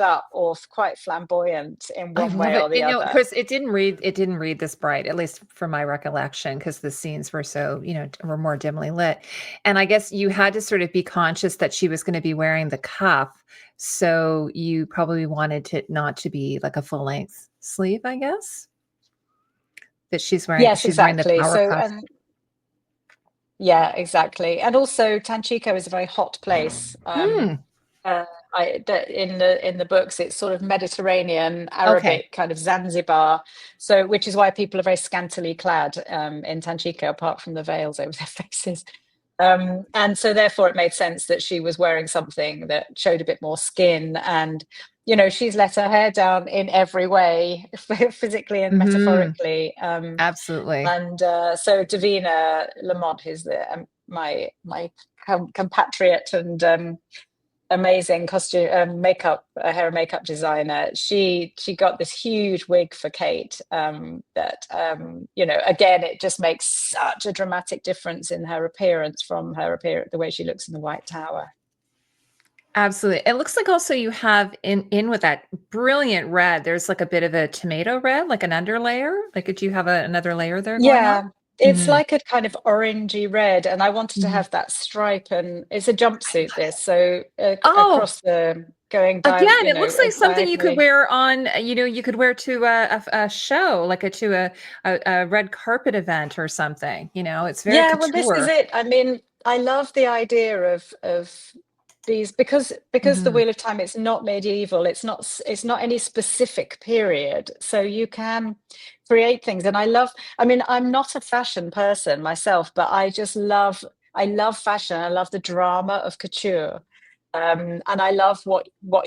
up or quite flamboyant in I one love way it. or the other. Because it didn't read this bright, at least from my recollection, because the scenes were so, were more dimly lit. And I guess you had to sort of be conscious that she was going to be wearing the cuff. So you probably wanted it not to be like a full length sleeve, I guess, that Yes, she's wearing the exactly. power So, cuff. and yeah, exactly. And also, Tanchico is a very hot place. Hmm. Uh, in the books, it's sort of Mediterranean, Okay. Arabic, kind of Zanzibar. So, which is why people are very scantily clad in Tanchico, apart from the veils over their faces. And so, therefore, it made sense that she was wearing something that showed a bit more skin. And she's let her hair down in every way, physically and Hmm. metaphorically. Absolutely. And so Davina Lamont, who's my compatriot and amazing costume makeup hair and makeup designer, she got this huge wig for Kate, that again, it just makes such a dramatic difference in her appearance from her appearance, the way she looks in the White Tower. Absolutely. It looks like also you have in with that brilliant red, there's like a bit of a tomato red, like an underlayer. Like, did you have another layer there going on? Yeah, it's Mhm. like a kind of orangey red, and I wanted to Mhm. have that stripe, and it's a I jumpsuit, love this, it. so Oh, across the going again, it looks like something you could diagonally. wear on, you could wear to a show, like to a red carpet event or something. It's very Yeah, well, this is couture. it. I mean, I love the idea of these, because the Mhm. Wheel of Time, it's not medieval. It's not any specific period, so you can create things. And I mean, I'm not a fashion person myself, but I love fashion. I love the drama of couture. And I love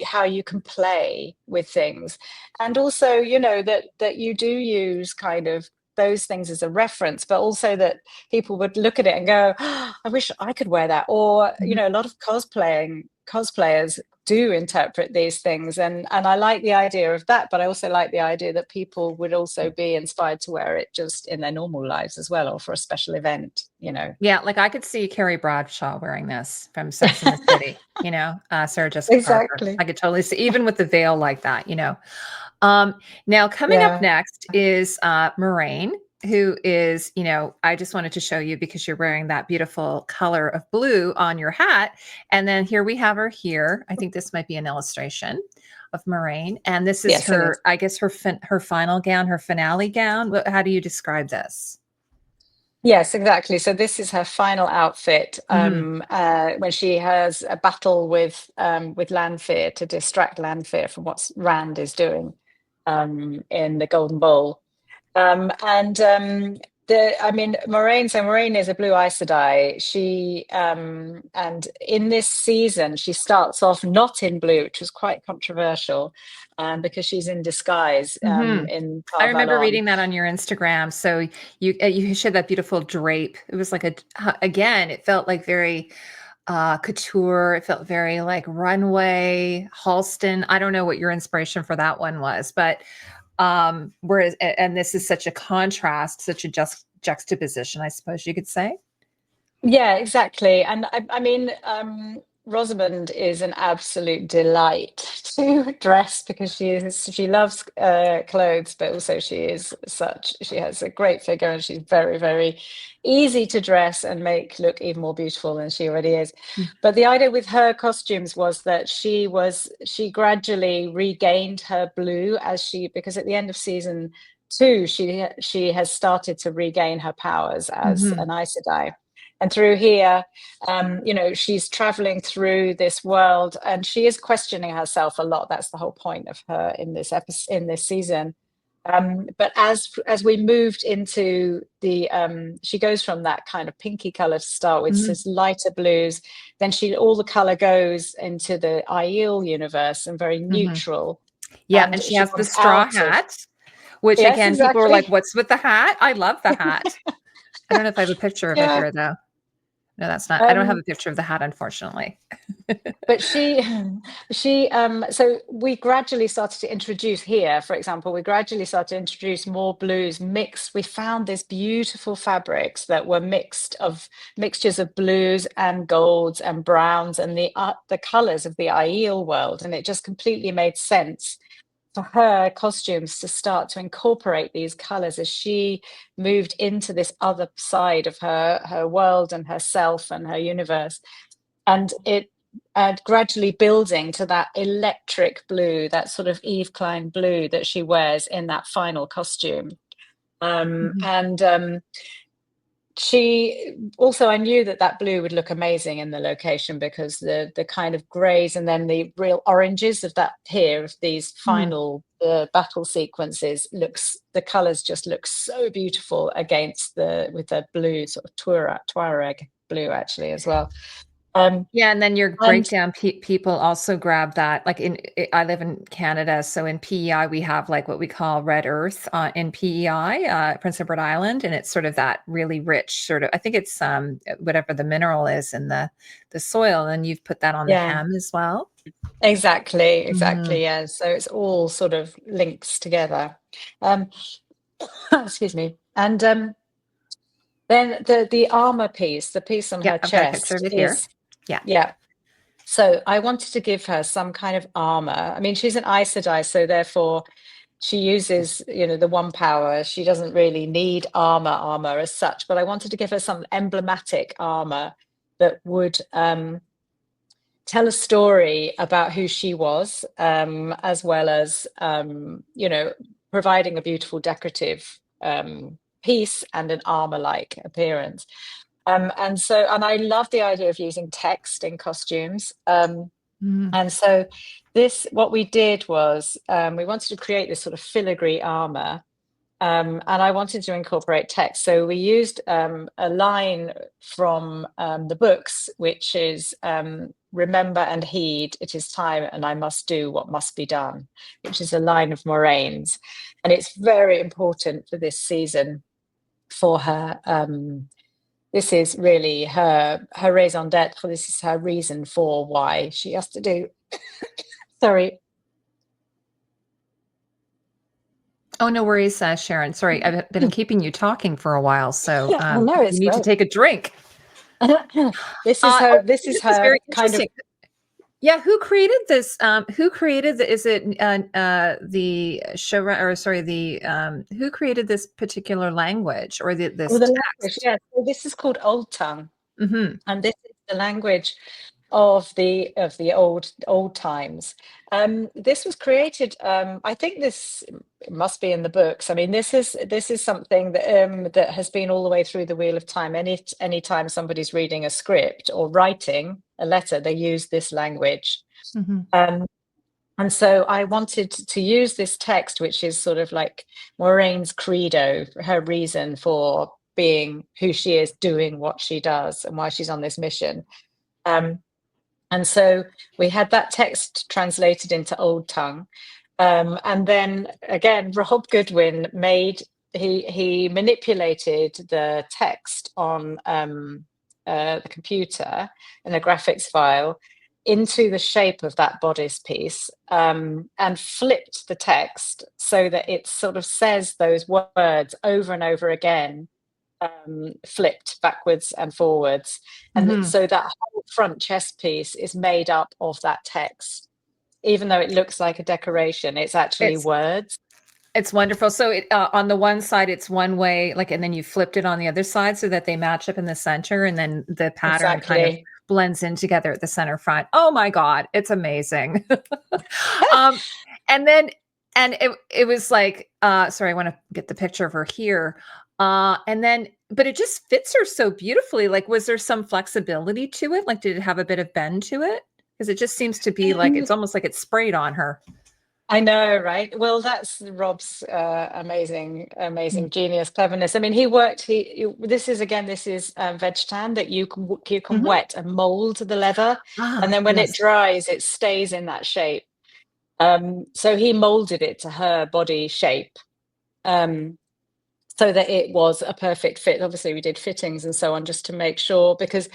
how you can play with things, and also, that you do use kind of those things as a reference, but also that people would look at it and go, "Oh, I wish I could wear that." Or, Mhm. a lot of cosplayers do interpret these things, and I like the idea of that, but I also like the idea that people would also be inspired to wear it just in their normal lives as well, or for a special event. Yeah, like I could see Carrie Bradshaw wearing this from Sex and the City, Sarah Jessica Parker. Exactly. I could totally see, even with the veil like that. Now coming up Yeah. next is Moraine, who is, I just wanted to show you because you're wearing that beautiful color of blue on your hat. And then here we have her here. I think this might be an illustration of Moraine. And this is Yes, it her, is. I guess, her final gown, her finale gown. How do you describe this? Yes, exactly. So this is her final outfit, Mhm. when she has a battle with Lanfear to distract Lanfear from what Rand is doing, in the Golden Bowl. I mean, Moraine, so Moraine is a blue Aes Sedai. And in this season, she starts off not in blue, which was quite controversial, because she's in disguise Hmm. in I remember Parvalon. reading that on your Instagram. So you shared that beautiful drape. It was like again, it felt like very couture. It felt very like runway, Halston. I don't know what your inspiration for that one was, but whereas and this is such a contrast, such a juxtaposition, I suppose you could say. Yeah, exactly. And I mean, Rosamond is an absolute delight to dress because she loves clothes, but also she has a great figure and she's very, very easy to dress and make look even more beautiful than she already is. Mm. But the idea with her costumes was that she gradually regained her blue because at the end of season 2, she has started to regain her powers as Mhm. an Aes Sedai. And through here, she's traveling through this world, and she is questioning herself a lot. That's the whole point of her in this episode, in this season. But as we moved into she goes from that kind of pinky color to start with, Mhm. this lighter blues. Then all the color goes into the Aiel universe and very Mhm. neutral. Yeah, And and she she has the comes straw out of hat, which yes, again, people are like, exactly. "What's with the hat?" I love the hat. I don't know if I have a picture of it Yeah. here, though. No, that's not I don't have Um, a picture of the hat, unfortunately. but so we gradually started to introduce here, for example, we gradually started to introduce more blues mixed. We found these beautiful fabrics that were mixtures of blues and golds and browns and the colors of the Aiel world. And it just completely made sense for her costumes to start to incorporate these colors as she moved into this other side of her world and herself and her universe. And it gradually building to that electric blue, that sort of Eve Klein blue that she wears in that final costume. Mhm. And she also, I knew that blue would look amazing in the location because the kind of grays and then the real oranges of that here of these Mm. final battle sequences the colors just look so beautiful against with the blue sort of Tuareg blue actually as well. um Yeah, and then your and breakdown people also grab that. Like I live in Canada, so in PEI we have like what we call red earth in PEI, Prince Edward Island, and it's sort of that really rich sort of. I think it's whatever the mineral is in the soil, and you've put that on the yeah, hem as well. exactly, Mhm. yeah, so it's all sort of links together. um excuse me. And then the armor piece, the piece on Yeah, her I've got a picture chest of it here. is, Yeah. yeah. So I wanted to give her some kind of armor. I mean, she's an Aes Sedai, so therefore she uses, the one power. She doesn't really need armor as such, but I wanted to give her some emblematic armor that would tell a story about who she was, as well as, providing a beautiful decorative piece and an armor-like appearance. And I love the idea of using text in costumes. Mhm. And so what we did was, we wanted to create this sort of filigree armor, and I wanted to incorporate text. So we used a line from the books, which is, remember and heed, it is time and I must do what must be done, which is a line of Moraine's. And it's very important for this season for her. This is really her raison d'etre. This is her reason for why she has to do. Sorry. Oh, no worries, Sharon. Sorry, I've been keeping you talking for a while, so Oh no, you it's need to great. take a drink. This is her. This is This is her very kind of. interesting. Yeah, who created this? Who created is it the showrun or sorry, the who created this particular language or Oh, this the language. text? Yeah. So this is called Old Tongue, Hmm. and this is the language of the old times. This was created. I think this must be in the books. I mean, this is something that has been all the way through the Wheel of Time. Any time somebody's reading a script or writing a letter, they use this language. Hmm. Um, And so I wanted to use this text, which is sort of like Moraine's credo, her reason for being who she is, doing what she does, and why she's on this mission. Um, and so we had that text translated into Old Tongue. And then again, Rob Goodwin he manipulated the text on the computer in a graphics file into the shape of that bodice piece, and flipped the text so that it sort of says those words over and over again, flipped backwards and forwards. And Hmm. so that whole front chest piece is made up of that text. Even though it looks like a decoration, it's actually It's words. it's wonderful. So on the one side, it's one way, like, and then you flipped it on the other side so that they match up in the center, and then the pattern kind of Exactly. blends in together at the center front. Oh my God, it's amazing. um, and then and it was like, sorry, I want to get the picture of her here. And then, but it just fits her so beautifully. Like, was there some flexibility to it? Like, did it have a bit of bend to it? Because it just seems to be like Um, it's almost like it's sprayed on her. I know, right? Well, that's Rob's amazing genius, cleverness. I mean, he worked. This is again, this is veg tan that you can Mhm. wet and mold the leather, and Ah, then when it yes. dries, it stays in that shape. So he molded it to her body shape, um, so that it was a perfect fit. Obviously, we did fittings and so on just to make sure, because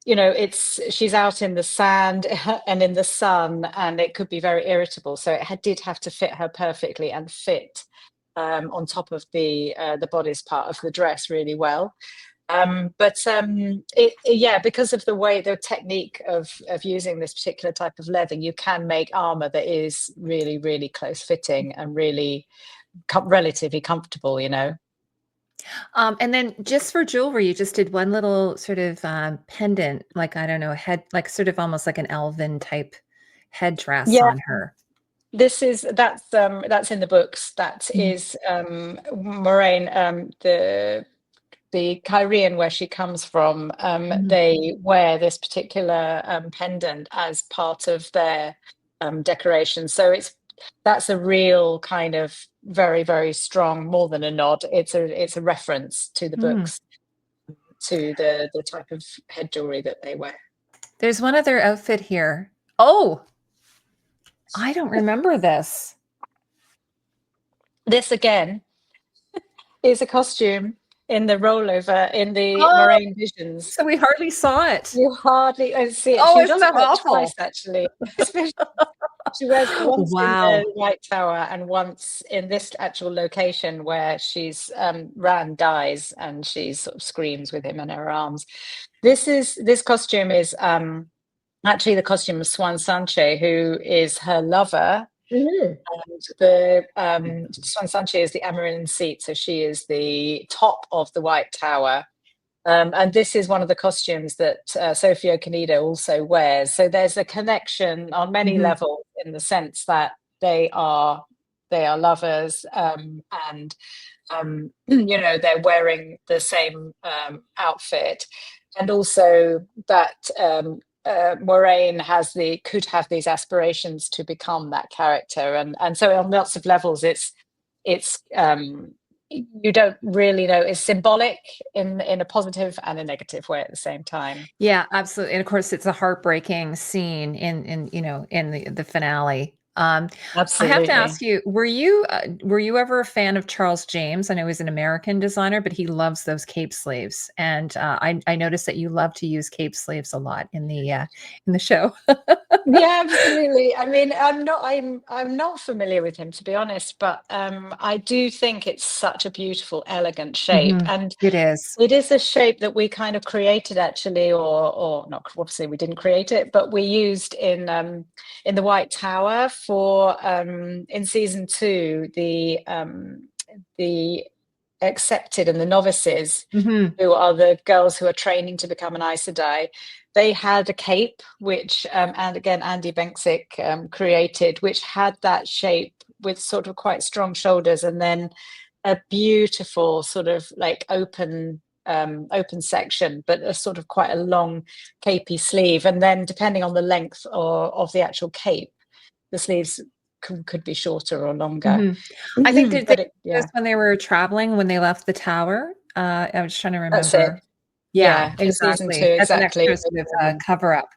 it's she's out in the sand and in the sun, and it could be very irritable. So did have to fit her perfectly and fit on top of the bodice part of the dress really well. Yeah, because of the way, the technique of using this particular type of leather, you can make armor that is really, really close fitting and really relatively comfortable, you know. And then just for jewelry, you just did one little sort of pendant, like, I don't know, head, like sort of almost like an elven type headdress Yeah, on her. this is that's in the books. That Mhm. is Moraine, the Kyrian where she comes from. Mhm. They wear this particular pendant as part of their decoration. So that's a real kind of very, very strong, more than a nod. It's a reference to the Mhm. books, to the type of head jewelry that they wear. There's one other outfit here. Oh, I don't remember this. This again is a costume in the rollover in the Oh, Moraine Visions. so we hardly saw it. You hardly see it. Oh, She isn't does that wear it awful? twice, actually. She wears it once in the Wow. White Tower and once in this actual location where she's Ran dies and she sort of screams with him in her arms. This costume is actually the costume of Swan Sanche, who is her lover. Mhm. And the Swan Sanche is the Amarin seat, so she is the top of the White Tower. And this is one of the costumes that Sophia Canido also wears. So there's a connection on many Mhm. levels, in the sense that they are they are lovers, and they're wearing the same outfit, and also that Moraine could have these aspirations to become that character, and so on lots of levels, it's you don't really know. It's symbolic in a positive and a negative way at the same time. Yeah, absolutely. And of course, it's a heartbreaking scene in the finale. I have to Absolutely. ask you, were you ever a fan of Charles James? I know he's an American designer, but he loves those cape sleeves, and I noticed that you love to use cape sleeves a lot in the show. Yeah, absolutely. I mean, I'm not familiar with him, to be honest, but I do think it's such a beautiful, elegant shape, Mhm. and It is. it is a shape that we kind of created, actually, or not. Obviously, we didn't create it, but we used in the White Tower for in season 2, the accepted and the novices, Mhm. who are the girls who are training to become an Aes Sedai. They had a cape, which, and again, Andy Benksick created, which had that shape with sort of quite strong shoulders, and then a beautiful sort of like open section, but a sort of quite a long capey sleeve. And then depending on the length of the actual cape, the sleeves could be shorter or longer. Mhm. I think did they But it, do this yeah, when they were traveling, when they left the tower? I was trying to that's it. remember. Yeah, Yeah, for season two, exactly. As an exactly. extra sort of, cover up.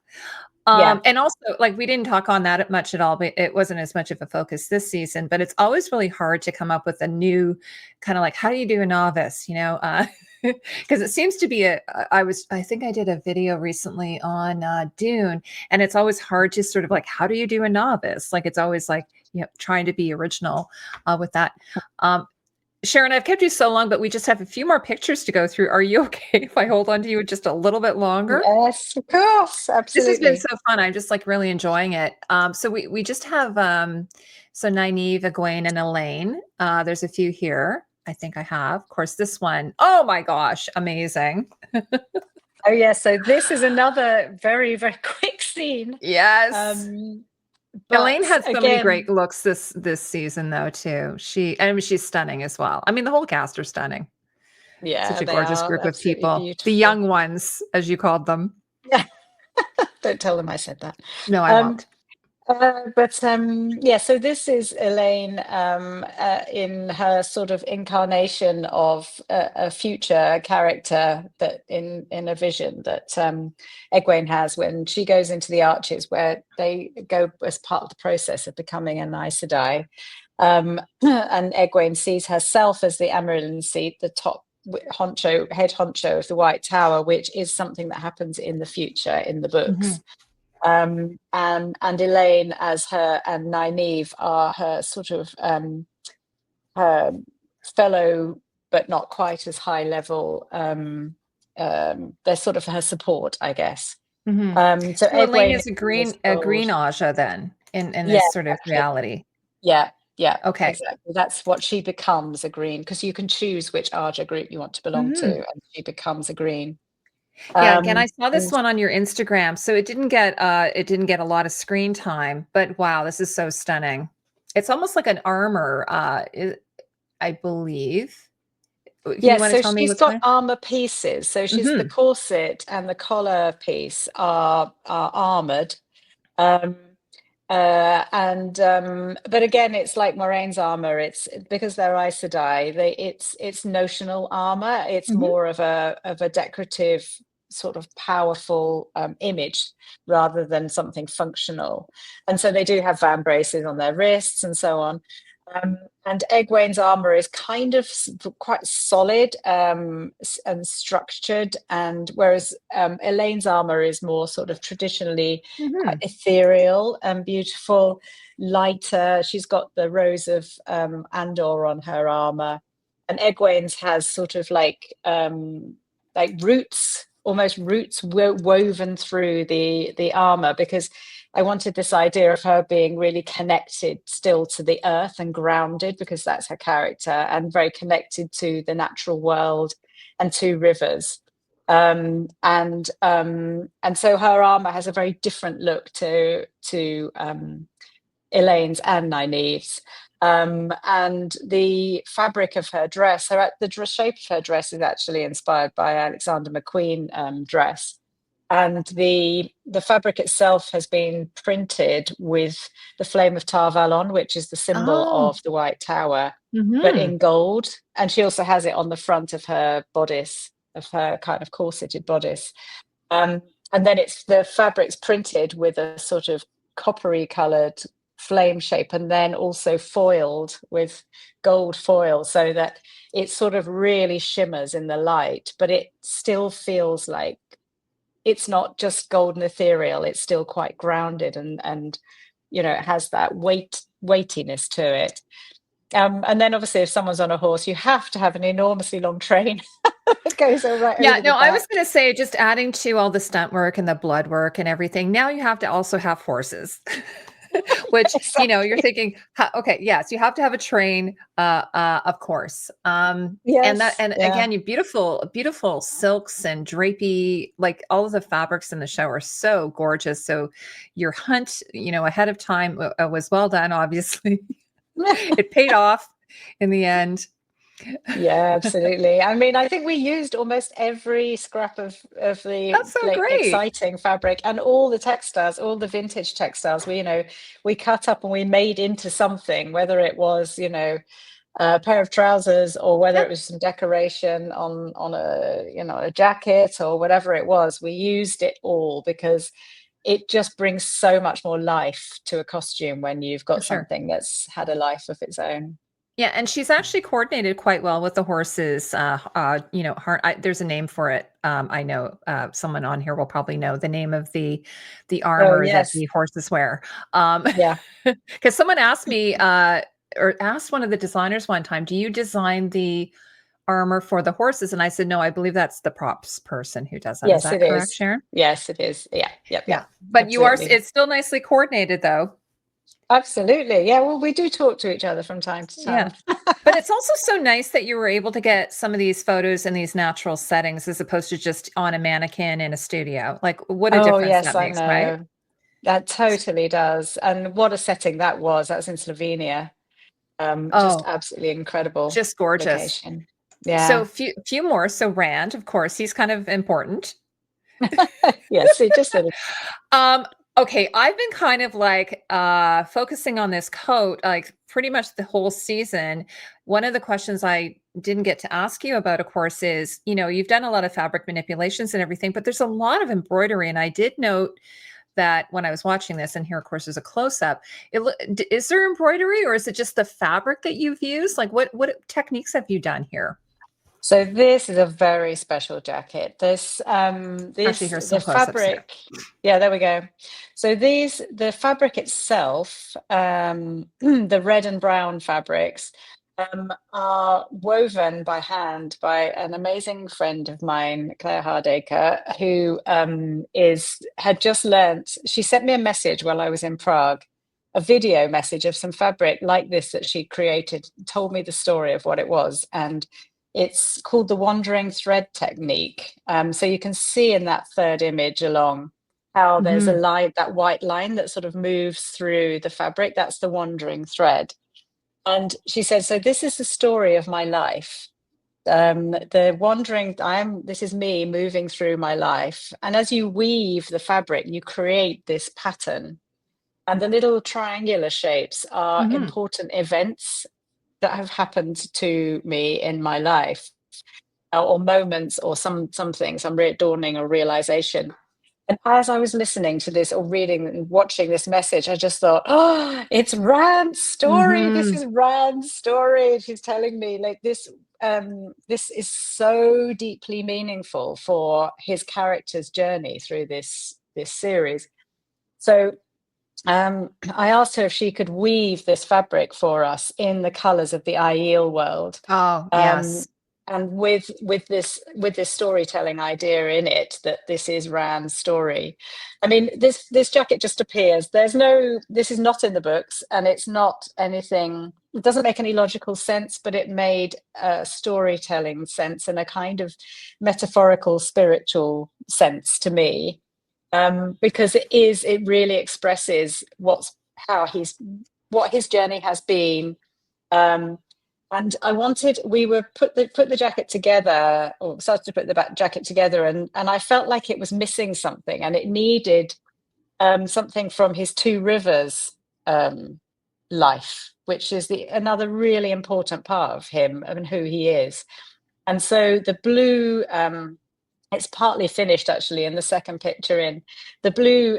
Yeah, And also, like, we didn't talk on that much at all, but it wasn't as much of a focus this season, but it's always really hard to come up with a new kind of like, how do you do a novice, you know? Because it seems to be I think I did a video recently on Dune, and it's always hard to sort of like, how do you do a novice? Like, it's always like, you know, trying to be original with that. Um, Sharon, I've kept you so long, but we just have a few more pictures to go through. Are you okay if I hold on to you just a little bit longer? yes, of course, This has been absolutely. so fun. I'm just like really enjoying it. So we just have so Nynaeve, Egwene, and Elaine. There's a few here. I think I have. Of course, this one. Oh my gosh, amazing. Oh yeah, so this is another very, very quick scene. Yes. Um, Elaine but had so many great again, looks this season though too. I mean she's stunning as well. I mean the whole cast are stunning. Such yeah, a they gorgeous are group of absolutely people. The beautiful. young ones, as you called them. Yeah, don't tell them I said that. No, I Um, won't. yeah, so this is Elaine in her sort of incarnation of a future character that in a vision that Egwene has when she goes into the Arches, where they go as part of the process of becoming an Aes Sedai. And Egwene sees herself as the Amaryllis seat, the top head honcho of the White Tower, which is something that happens in the future in the books. Mhm. And Elaine as her and Nynaeve are her sort of her fellow, but not quite as high level. They're sort of her support, I guess. Mhm. So So Elaine Egwene is is a told, green Aja then in yeah, this sort of exactly. reality. Yeah, yeah, Okay. exactly. That's what she becomes, a green, because you can choose which Arja group you want to belong to, Mhm. and she becomes a green. Yeah, again, I saw this And one on your Instagram, so it didn't get a lot of screen time, but wow, this is so stunning. It's almost like an armor, I believe. You yes, want to so tell me she's what's got going? armor pieces. So she's the Mhm. corset and the collar piece are armored. Um, and but again, it's like Moraine's armor. It's because they're Aes Sedai. It's notional armor. It's Mhm. more of a decorative, sort of powerful image rather than something functional. And so they do have vambraces on their wrists and so on. And Egwene's armor is kind of quite solid and structured, and whereas Elaine's armor is more sort of traditionally quite Mhm. ethereal and beautiful, lighter. She's got the rose of Andor on her armor, and Egwene's has sort of like roots, almost roots woven through the armor, because I wanted this idea of her being really connected still to the earth and grounded, because that's her character, and very connected to the natural world and to rivers. And so her armor has a very different look to Elaine's and Nynaeve's. And the fabric of her dress, the shape of her dress is actually inspired by Alexander McQueen dress. And the fabric itself has been printed with the flame of Tar Valon, which is the symbol Oh. of the White Tower, but Mhm. in gold. And she also has it on the front of her bodice, of her kind of corseted bodice. Um, and then it's the fabric's printed with a sort of coppery coloured flame shape, and then also foiled with gold foil, so that it sort of really shimmers in the light, but it still feels like it's not just golden ethereal. It's still quite grounded, and it has that weightiness to it. And then obviously, if someone's on a horse, you have to have an enormously long train that goes all right Yeah, over the no, I was back. gonna say just adding to all the stunt work and the blood work and everything, now you have to also have horses. Which, you're Exactly. thinking, okay, yes, you have to have a train, of course. Yes. And Yeah. again, you beautiful silks and drapey, like all of the fabrics in the show are so gorgeous. So your hunt, ahead of time was well done, obviously. It paid off in the end. Yeah, absolutely. I mean, I think we used almost every scrap of the That's so like great. exciting fabric and all the textiles, all the vintage textiles. We cut up and we made into something, whether it was, a pair of trousers or whether Yeah, it was some decoration on a, a jacket or whatever it was. We used it all because it just brings so much more life to a costume when you've for got sure. something that's had a life of its own. Yeah, and she's actually coordinated quite well with the horses. There's a name for it. I know someone on here will probably know the name of the Oh, armor that yes. the horses wear. Because Yeah. someone asked me or asked one of the designers one time, "Do you design the armor for the horses?" And I said, "No, I believe that's the props person who does that." Is Yes, that it correct, is.-- Yes, it is. Yeah. Yep. Yeah, Yep. but you are. Absolutely. It's still nicely coordinated, though. Absolutely. Yeah. Well, we do talk to each other from time to Yeah. time. But it's also so nice that you were able to get some of these photos in these natural settings as opposed to just on a mannequin in a studio. Like, what a Oh, difference yes, that I makes, right? know. That totally does. And what a setting that was. That was in Slovenia. Just Oh, absolutely incredible just gorgeous. location. So Yeah. few more. So Rand, of course, he's kind of important. Yes, it just sort of. Um, okay, I've been kind of like focusing on this coat like pretty much the whole season. One of the questions I didn't get to ask you about, of course, is you've done a lot of fabric manipulations and everything, but there's a lot of embroidery. And I did note that when I was watching this, and here, of course, is a close up. Is there embroidery, or is it just the fabric that you've used? Like, what techniques have you done here? So this is a very special jacket. Actually, here's some The close-ups here. fabric. Yeah, there we go. So the fabric itself, the red and brown fabrics, are woven by hand by an amazing friend of mine, Claire Hardacre, who had just learnt. She sent me a message while I was in Prague, a video message of some fabric like this that she created, told me the story of what it was, and it's called the wandering thread technique. So you can see in that third image along how there's a Mhm. line, that white line that sort of moves through the fabric. That's the wandering thread. And she said, so this is the story of my life. The wandering, this is me moving through my life. And as you weave the fabric, you create this pattern. And the little triangular shapes are Mhm. important events that have happened to me in my life, or moments, or something, some dawning or realization. And as I was listening to this or reading and watching this message, I just thought, oh, it's Rand's story. This Mhm. is Rand's story. She's telling me like this. This is so deeply meaningful for his character's journey through this series. So I asked her if she could weave this fabric for us in the colors of the Aiel world, Oh, um, yes. and with this storytelling idea in it, that this is Rand's story. I mean, this jacket just appears. This is not in the books, and it's not anything. It doesn't make any logical sense, but it made a storytelling sense and a kind of metaphorical, spiritual sense to me, because it really expresses what his journey has been. Um, and I wanted we were put the jacket together, or started to put the jacket together, and I felt like it was missing something, and it needed something from his Two Rivers um, life, which is the another really important part of him and who he is. And so the blue, it's partly finished actually in the second picture in. The blue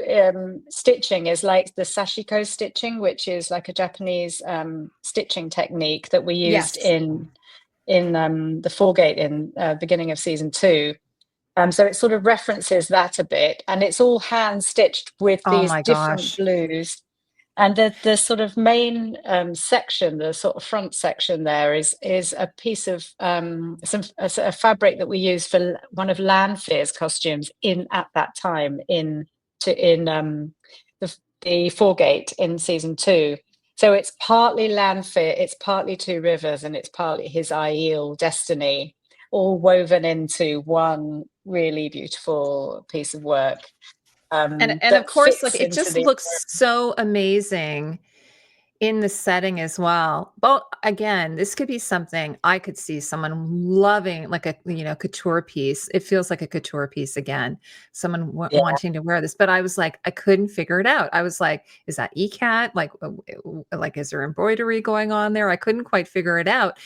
stitching is like the sashiko stitching, which is like a Japanese stitching technique that we used Yes. in the Foregate in beginning of season 2. So it sort of references that a bit, and it's all hand stitched with Oh these my different gosh. blues. And the sort of main section, the sort of front section there is a piece of a fabric that we used for one of Lanfear's costumes in at that time in the Foregate in season 2. So it's partly Lanfear, it's partly Two Rivers, and it's partly his Aiel destiny, all woven into one really beautiful piece of work And of that course, like, fits it into just the. looks so amazing In the setting as well. Well, again, this could be something I could see someone loving, like a, couture piece. It feels like a couture piece again, someone Yeah. wanting to wear this. But I was like, I couldn't figure it out. I was like, is that ECAT? Like, is there embroidery going on there? I couldn't quite figure it out.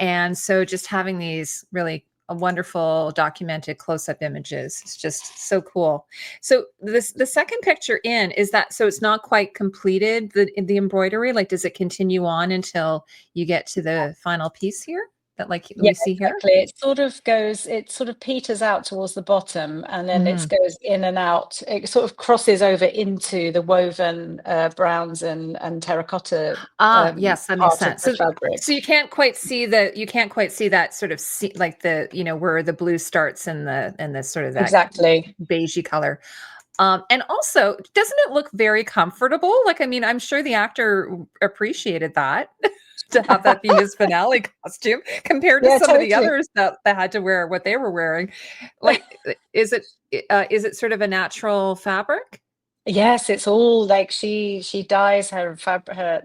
And so just having these really wonderful documented close-up images is just so cool. So the second picture in is that, so it's not quite completed, the embroidery, like, does it continue on until you get to the final piece here that, like, Yeah, we see here? exactly. It sort of peters out towards the bottom, and then it Mhm. goes in and out. It sort of crosses over into the woven browns and terracotta Ah, yes, that makes part of sense. the So fabric. you can't quite see that sort of like the, where the blue starts and the sort of that Exactly. beigey color. And also, doesn't it look very comfortable? Like, I mean, I'm sure the actor appreciated that to have that be his finale costume compared to Yeah, some of the totally. others that had to wear what they were wearing. Like, is it sort of a natural fabric? Yes, it's all like she dyes her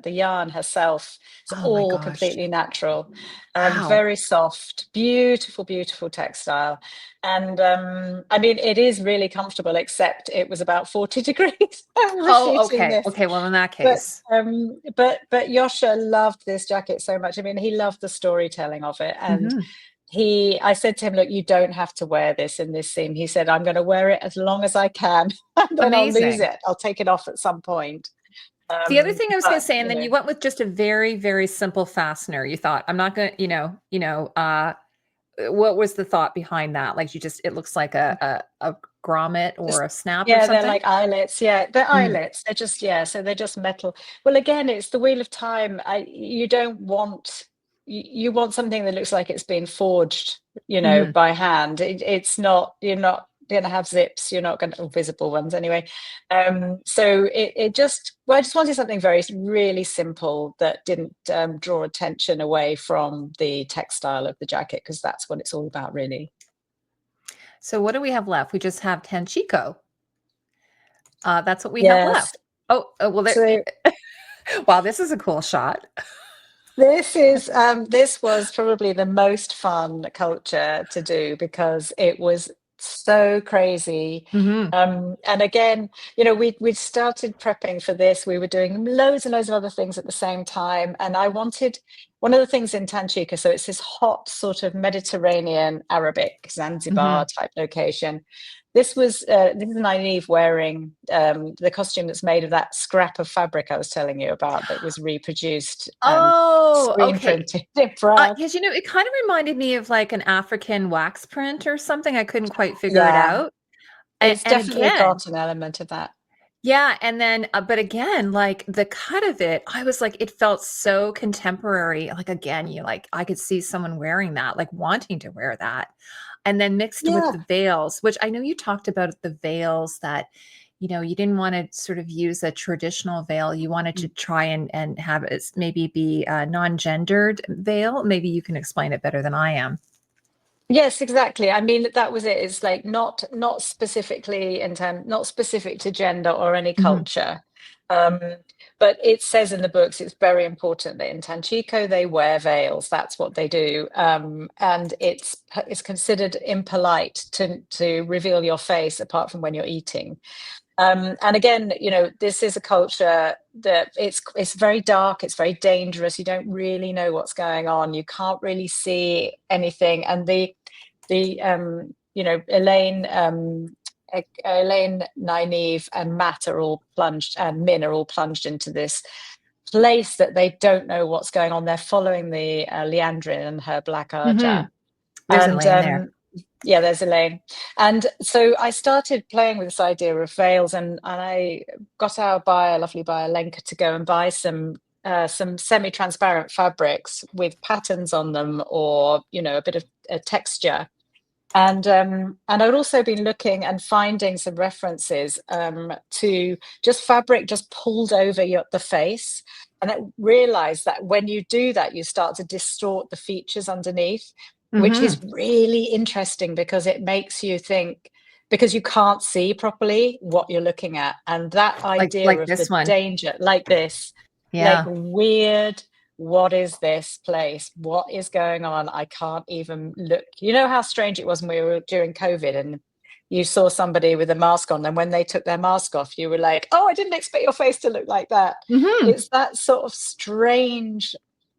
the yarn herself. It's Oh my all gosh. completely natural. Wow. Very soft, beautiful, beautiful textile. And I mean, it is really comfortable, except it was about 40 degrees when we were Oh, shooting okay. this. Okay. Well, in that But case. but Yosha loved this jacket so much. I mean, he loved the storytelling of it, and Mhm. I said to him, "Look, you don't have to wear this in this scene." He said, "I'm going to wear it as long as I can, and then I'll lose Amazing. it. I'll take it off at some point." The other thing I was gonna But say, and then you went with just a very, very simple fastener. You thought, I'm not gonna, what was the thought behind that? Like, you just, it looks like a grommet or just a snap or yeah, they're something? like eyelets. Yeah, they're Mm, eyelets. They're just yeah, so they're just metal. Well, again, it's the wheel of time. You don't want you want something that looks like it's been forged, mhm. by hand. It's not you're not going to have zips. You're not going to visible ones anyway. So it just well, I just wanted something very really simple that didn't draw attention away from the textile of the jacket because that's what it's all about, really. So what do we have left? We just have Tanchico. That's what we have Yes. left. Well, there So wow, this is a cool shot. this was probably the most fun culture to do because it was so crazy. Mhm. And again, we'd started prepping for this. We were doing loads and loads of other things at the same time. And I wanted one of the things in Tanchika, so it's this hot sort of Mediterranean Arabic Zanzibar Mhm. type location. This is Nynaeve wearing the costume that's made of that scrap of fabric I was telling you about that was reproduced and Oh, screen okay. printed in Prague. 'Cause, it kind of reminded me of, like, an African wax print or something. I couldn't quite figure it Yeah, out. it's And definitely again, got an element of that. yeah, and then, but again, like, the cut of it, I was like, it felt so contemporary. Like, again, I could see someone wearing that, like, wanting to wear that. And then mixed with Yeah. the veils, which I know you talked about the veils that, you didn't wanna sort of use a traditional veil. You wanted to try and have it maybe be a non-gendered veil. Maybe you can explain it better than I am. Yes, exactly. I mean, that was it. It's like not specifically not specific to gender or any Mhm. culture. Um, but it says in the books it's very important that in Tanchico they wear veils. That's what they do. And it's considered impolite to reveal your face apart from when you're eating. And again, this is a culture that it's very dark, it's very dangerous. You don't really know what's going on. You can't really see anything. And Elaine, Nynaeve, and Matt are all plunged, and Min are all plunged into this place that they don't know what's going on. They're following the Leandrin and her black Arja. Mhm. There's a And lane there. yeah, there's Elaine. And so I started playing with this idea of veils, and I got our buyer, lovely buyer Lenka, to go and buy some semi-transparent fabrics with patterns on them, or a bit of texture. And I'd also been looking and finding some references to just fabric just pulled over the face. And I realized that when you do that, you start to distort the features underneath, which is Mhm. really interesting because it makes you think, because you can't see properly what you're looking at. And that Like idea like of the this one. danger, like this. like Yeah. weird. What is this place? What is going on? I can't even look. You know how strange it was when we were during COVID and you saw somebody with a mask on, and when they took their mask off, you were like, oh, I didn't expect your face to look like that. Hmm. It's that sort of strange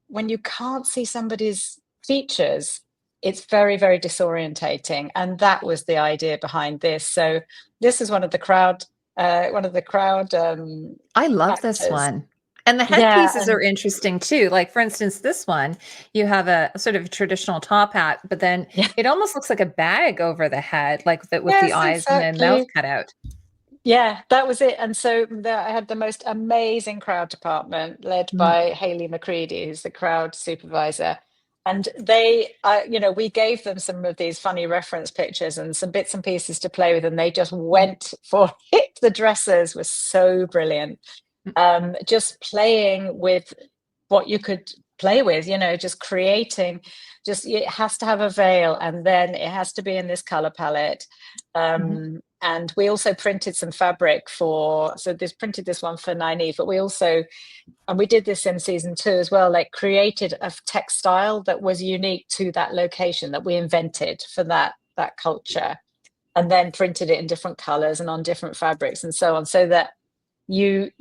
when you can't see somebody's features. It's very, very disorientating. And that was the idea behind this. So this is one of the crowd I love this actors. one. And the Yeah, headpieces are and interesting too. Like for instance, this one, you have a sort of traditional top hat, but then yeah, it almost looks like a bag over the head, like that with the yes, eyes and the mouth exactly. cut out. Yeah, that was it. And so I had the most amazing crowd department led Mhm. by Hayley McCready, who's the crowd supervisor. And we gave them some of these funny reference pictures and some bits and pieces to play with, and they just Mm, went for it. The dressers were so brilliant. mm, Just playing with what you could play with, just creating. Just it has to have a veil, and then it has to be in this color palette. mhm. And we also printed some fabric so this printed this one for Nynaeve, but we also, and we did this in season 2 as well, like created a textile that was unique to that location that we invented for that culture, and then printed it in different colors and on different fabrics and so on, so that there's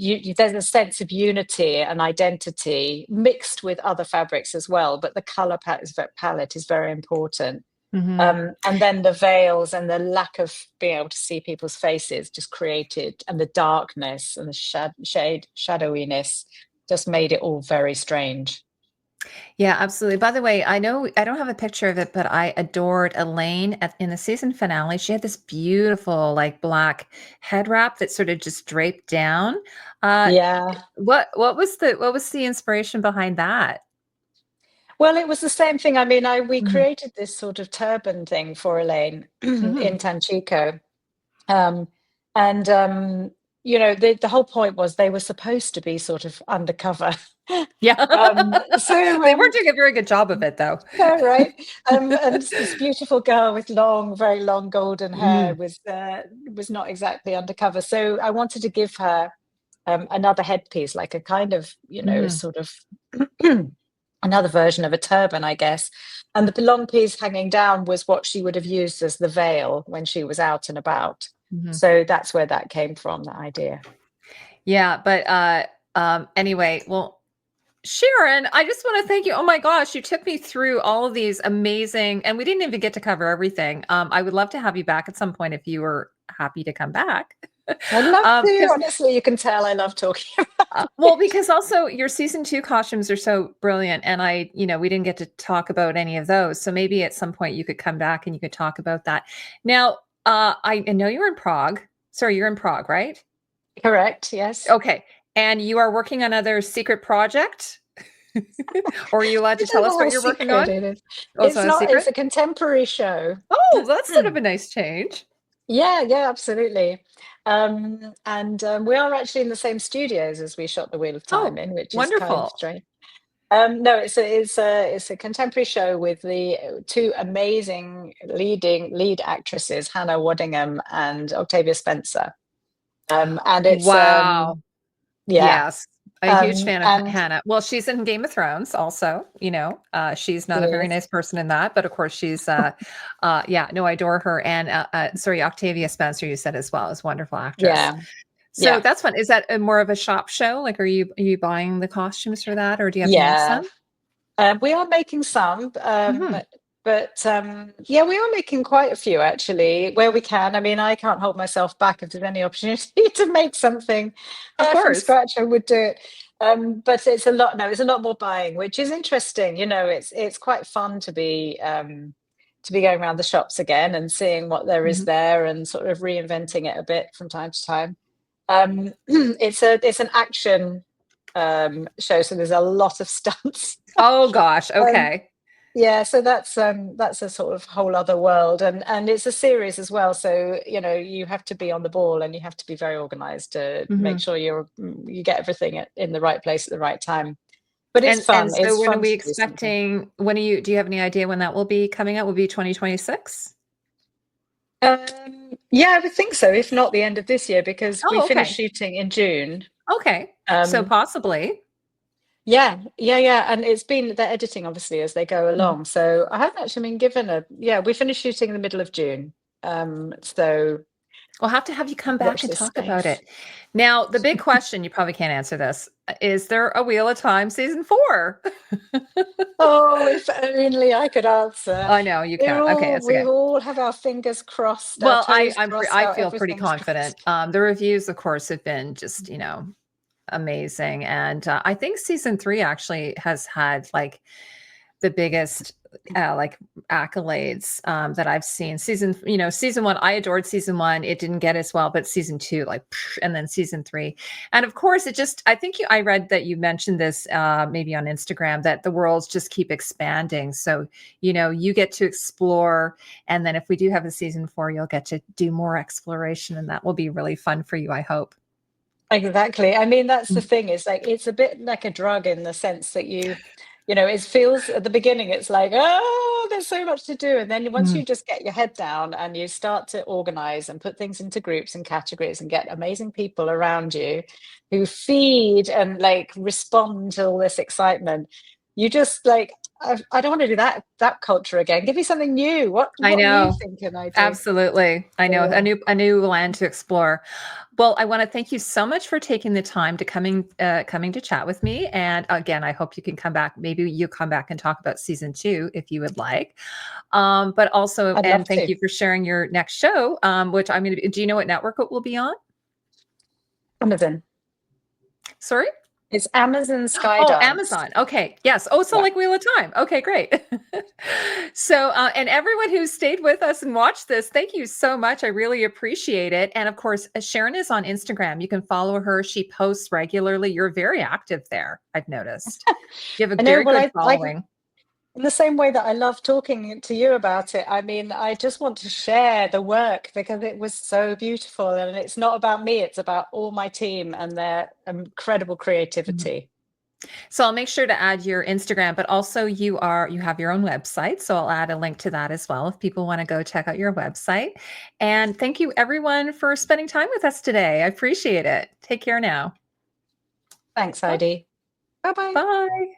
a sense of unity and identity mixed with other fabrics as well, but the color palette is very important. Mhm. And then the veils and the lack of being able to see people's faces just created, and the darkness and the shadowiness just made it all very strange. Yeah, absolutely. By the way, I know I don't have a picture of it, but I adored Elaine in the season finale. She had this beautiful, like black head wrap that sort of just draped down. Uh, Yeah. what was the inspiration behind that? Well, it was the same thing. I mean, we Mhm, created this sort of turban thing for Elaine mhm. in Tanchico. Um, and the whole point was they were supposed to be sort of undercover. Yeah. So They weren't doing a very good job of it though. yeah, right. And this beautiful girl with long, very long golden hair Mm, was not exactly undercover. So I wanted to give her another headpiece, like a kind of, mhm, sort of another version of a turban, I guess. And the long piece hanging down was what she would have used as the veil when she was out and about. mhm. So that's where that came from, that idea. Yeah, but anyway, well, Sharon, I just want to thank you. Oh my gosh, you took me through all of these amazing, and we didn't even get to cover everything. I would love to have you back at some point if you were happy to come back. I'd love to. Because Honestly, you can tell I love talking about well, it. because also your season 2 costumes are so brilliant, and we didn't get to talk about any of those. So maybe at some point you could come back and you could talk about that. Now, I know you're in Prague. Sorry, you're in Prague, right? Correct. Yes. Okay. And you are working on another secret project? Or are you allowed I to don't tell know us how what you're working on? secret it is. Oh, it's not a It's secret? a contemporary show. Oh, that's sort of a nice change. Yeah, yeah, absolutely. And we are actually in the same studios as we shot The Wheel of Time Oh, in, which is kind of wonderful. strange. No, it's a contemporary show with the two amazing lead actresses, Hannah Waddingham and Octavia Spencer. And it's Wow. yeah, Yes. A huge fan of and Hannah. Well, she's in Game of Thrones also, she's not she a very is, nice person in that, but of course she's yeah, no, I adore her. And sorry, Octavia Spencer, you said as well, is a wonderful actress. yeah, So yeah, that's fun. Is that more of a shop show? Like, are you buying the costumes for that, or do you have to make yeah. some? We are making some, Hmm. but yeah, we are making quite a few actually where we can. I mean, I can't hold myself back if there's any opportunity to make something Of from course. scratch. I would do it. But it's a lot. No, it's a lot more buying, which is interesting. It's quite fun to be going around the shops again and seeing what there is Mhm. there and sort of reinventing it a bit from time to time. It's an action show, so there's a lot of stunts. Oh gosh. Um, Okay. yeah, so that's a sort of whole other world, and it's a series as well. So you have to be on the ball and you have to be very organized to make Mhm. sure you get everything in the right place at the right time. But it's And fun. so It's when are fun we to do something. expecting do you have any idea when that will be coming out? Will be 2026? Yeah, I would think so. If not the end of this year, because we Oh, finished okay. shooting in June. Okay. So Um, possibly. Yeah. And they're editing obviously as they go Mm. along. So I haven't actually been given we finished shooting in the middle of June. So We'll have to have you come back watch and this talk about space. it. Now, the big question, you probably can't answer this. Is there a Wheel of Time season 4? Oh, if only I could answer. I know you can't. Okay, it's We okay. all have our fingers crossed, our Well, toes crossed, I our feel pretty everything's confident. crossed. The reviews, of course, have been just, amazing. And I think season 3 actually has had like the biggest like accolades that I've seen. Season 1, I adored season 1. It didn't get as well, but season 2, like, and then season 3. And of course, I think I read that you mentioned this maybe on Instagram, that the worlds just keep expanding. So, you get to explore. And then if we do have a season 4, you'll get to do more exploration. And that will be really fun for you, I hope. Exactly. I mean, that's the Mm. thing. It's like it's a bit like a drug in the sense that it feels at the beginning, it's like, oh, there's so much to do. And then once Mm. you just get your head down and you start to organize and put things into groups and categories and get amazing people around you who feed and like respond to all this excitement, you just like, I don't want to do that culture again. Give me something new. I What are you know. thinking, ID? Absolutely. I know, Yeah. a new land to explore. Well, I want to thank you so much for taking the time to coming to chat with me. And again, I hope you can come back. Maybe you come back and talk about season 2 if you would like. But also, I'd and love thank to. you for sharing your next show, which I'm going to. Do you know what network it will be on? Amazon. Sorry. It's Amazon Oh, Skydance. Amazon. Okay. Yes. Oh, so Yeah. like Wheel of Time. Okay, great. So, and everyone who stayed with us and watched this, thank you so much. I really appreciate it. And of course, Sharon is on Instagram. You can follow her. She posts regularly. You're very active there, I've noticed. You have a I know. very Well, good I following. in the same way that I love talking to you about it, I mean, I just want to share the work because it was so beautiful. And it's not about me, it's about all my team and their incredible Mhm. creativity. So I'll make sure to add your Instagram, but also you have your own website. So I'll add a link to that as well if people want to go check out your website. And thank you everyone for spending time with us today. I appreciate it. Take care now. Thanks, Bye. Heidi. Bye bye. Bye.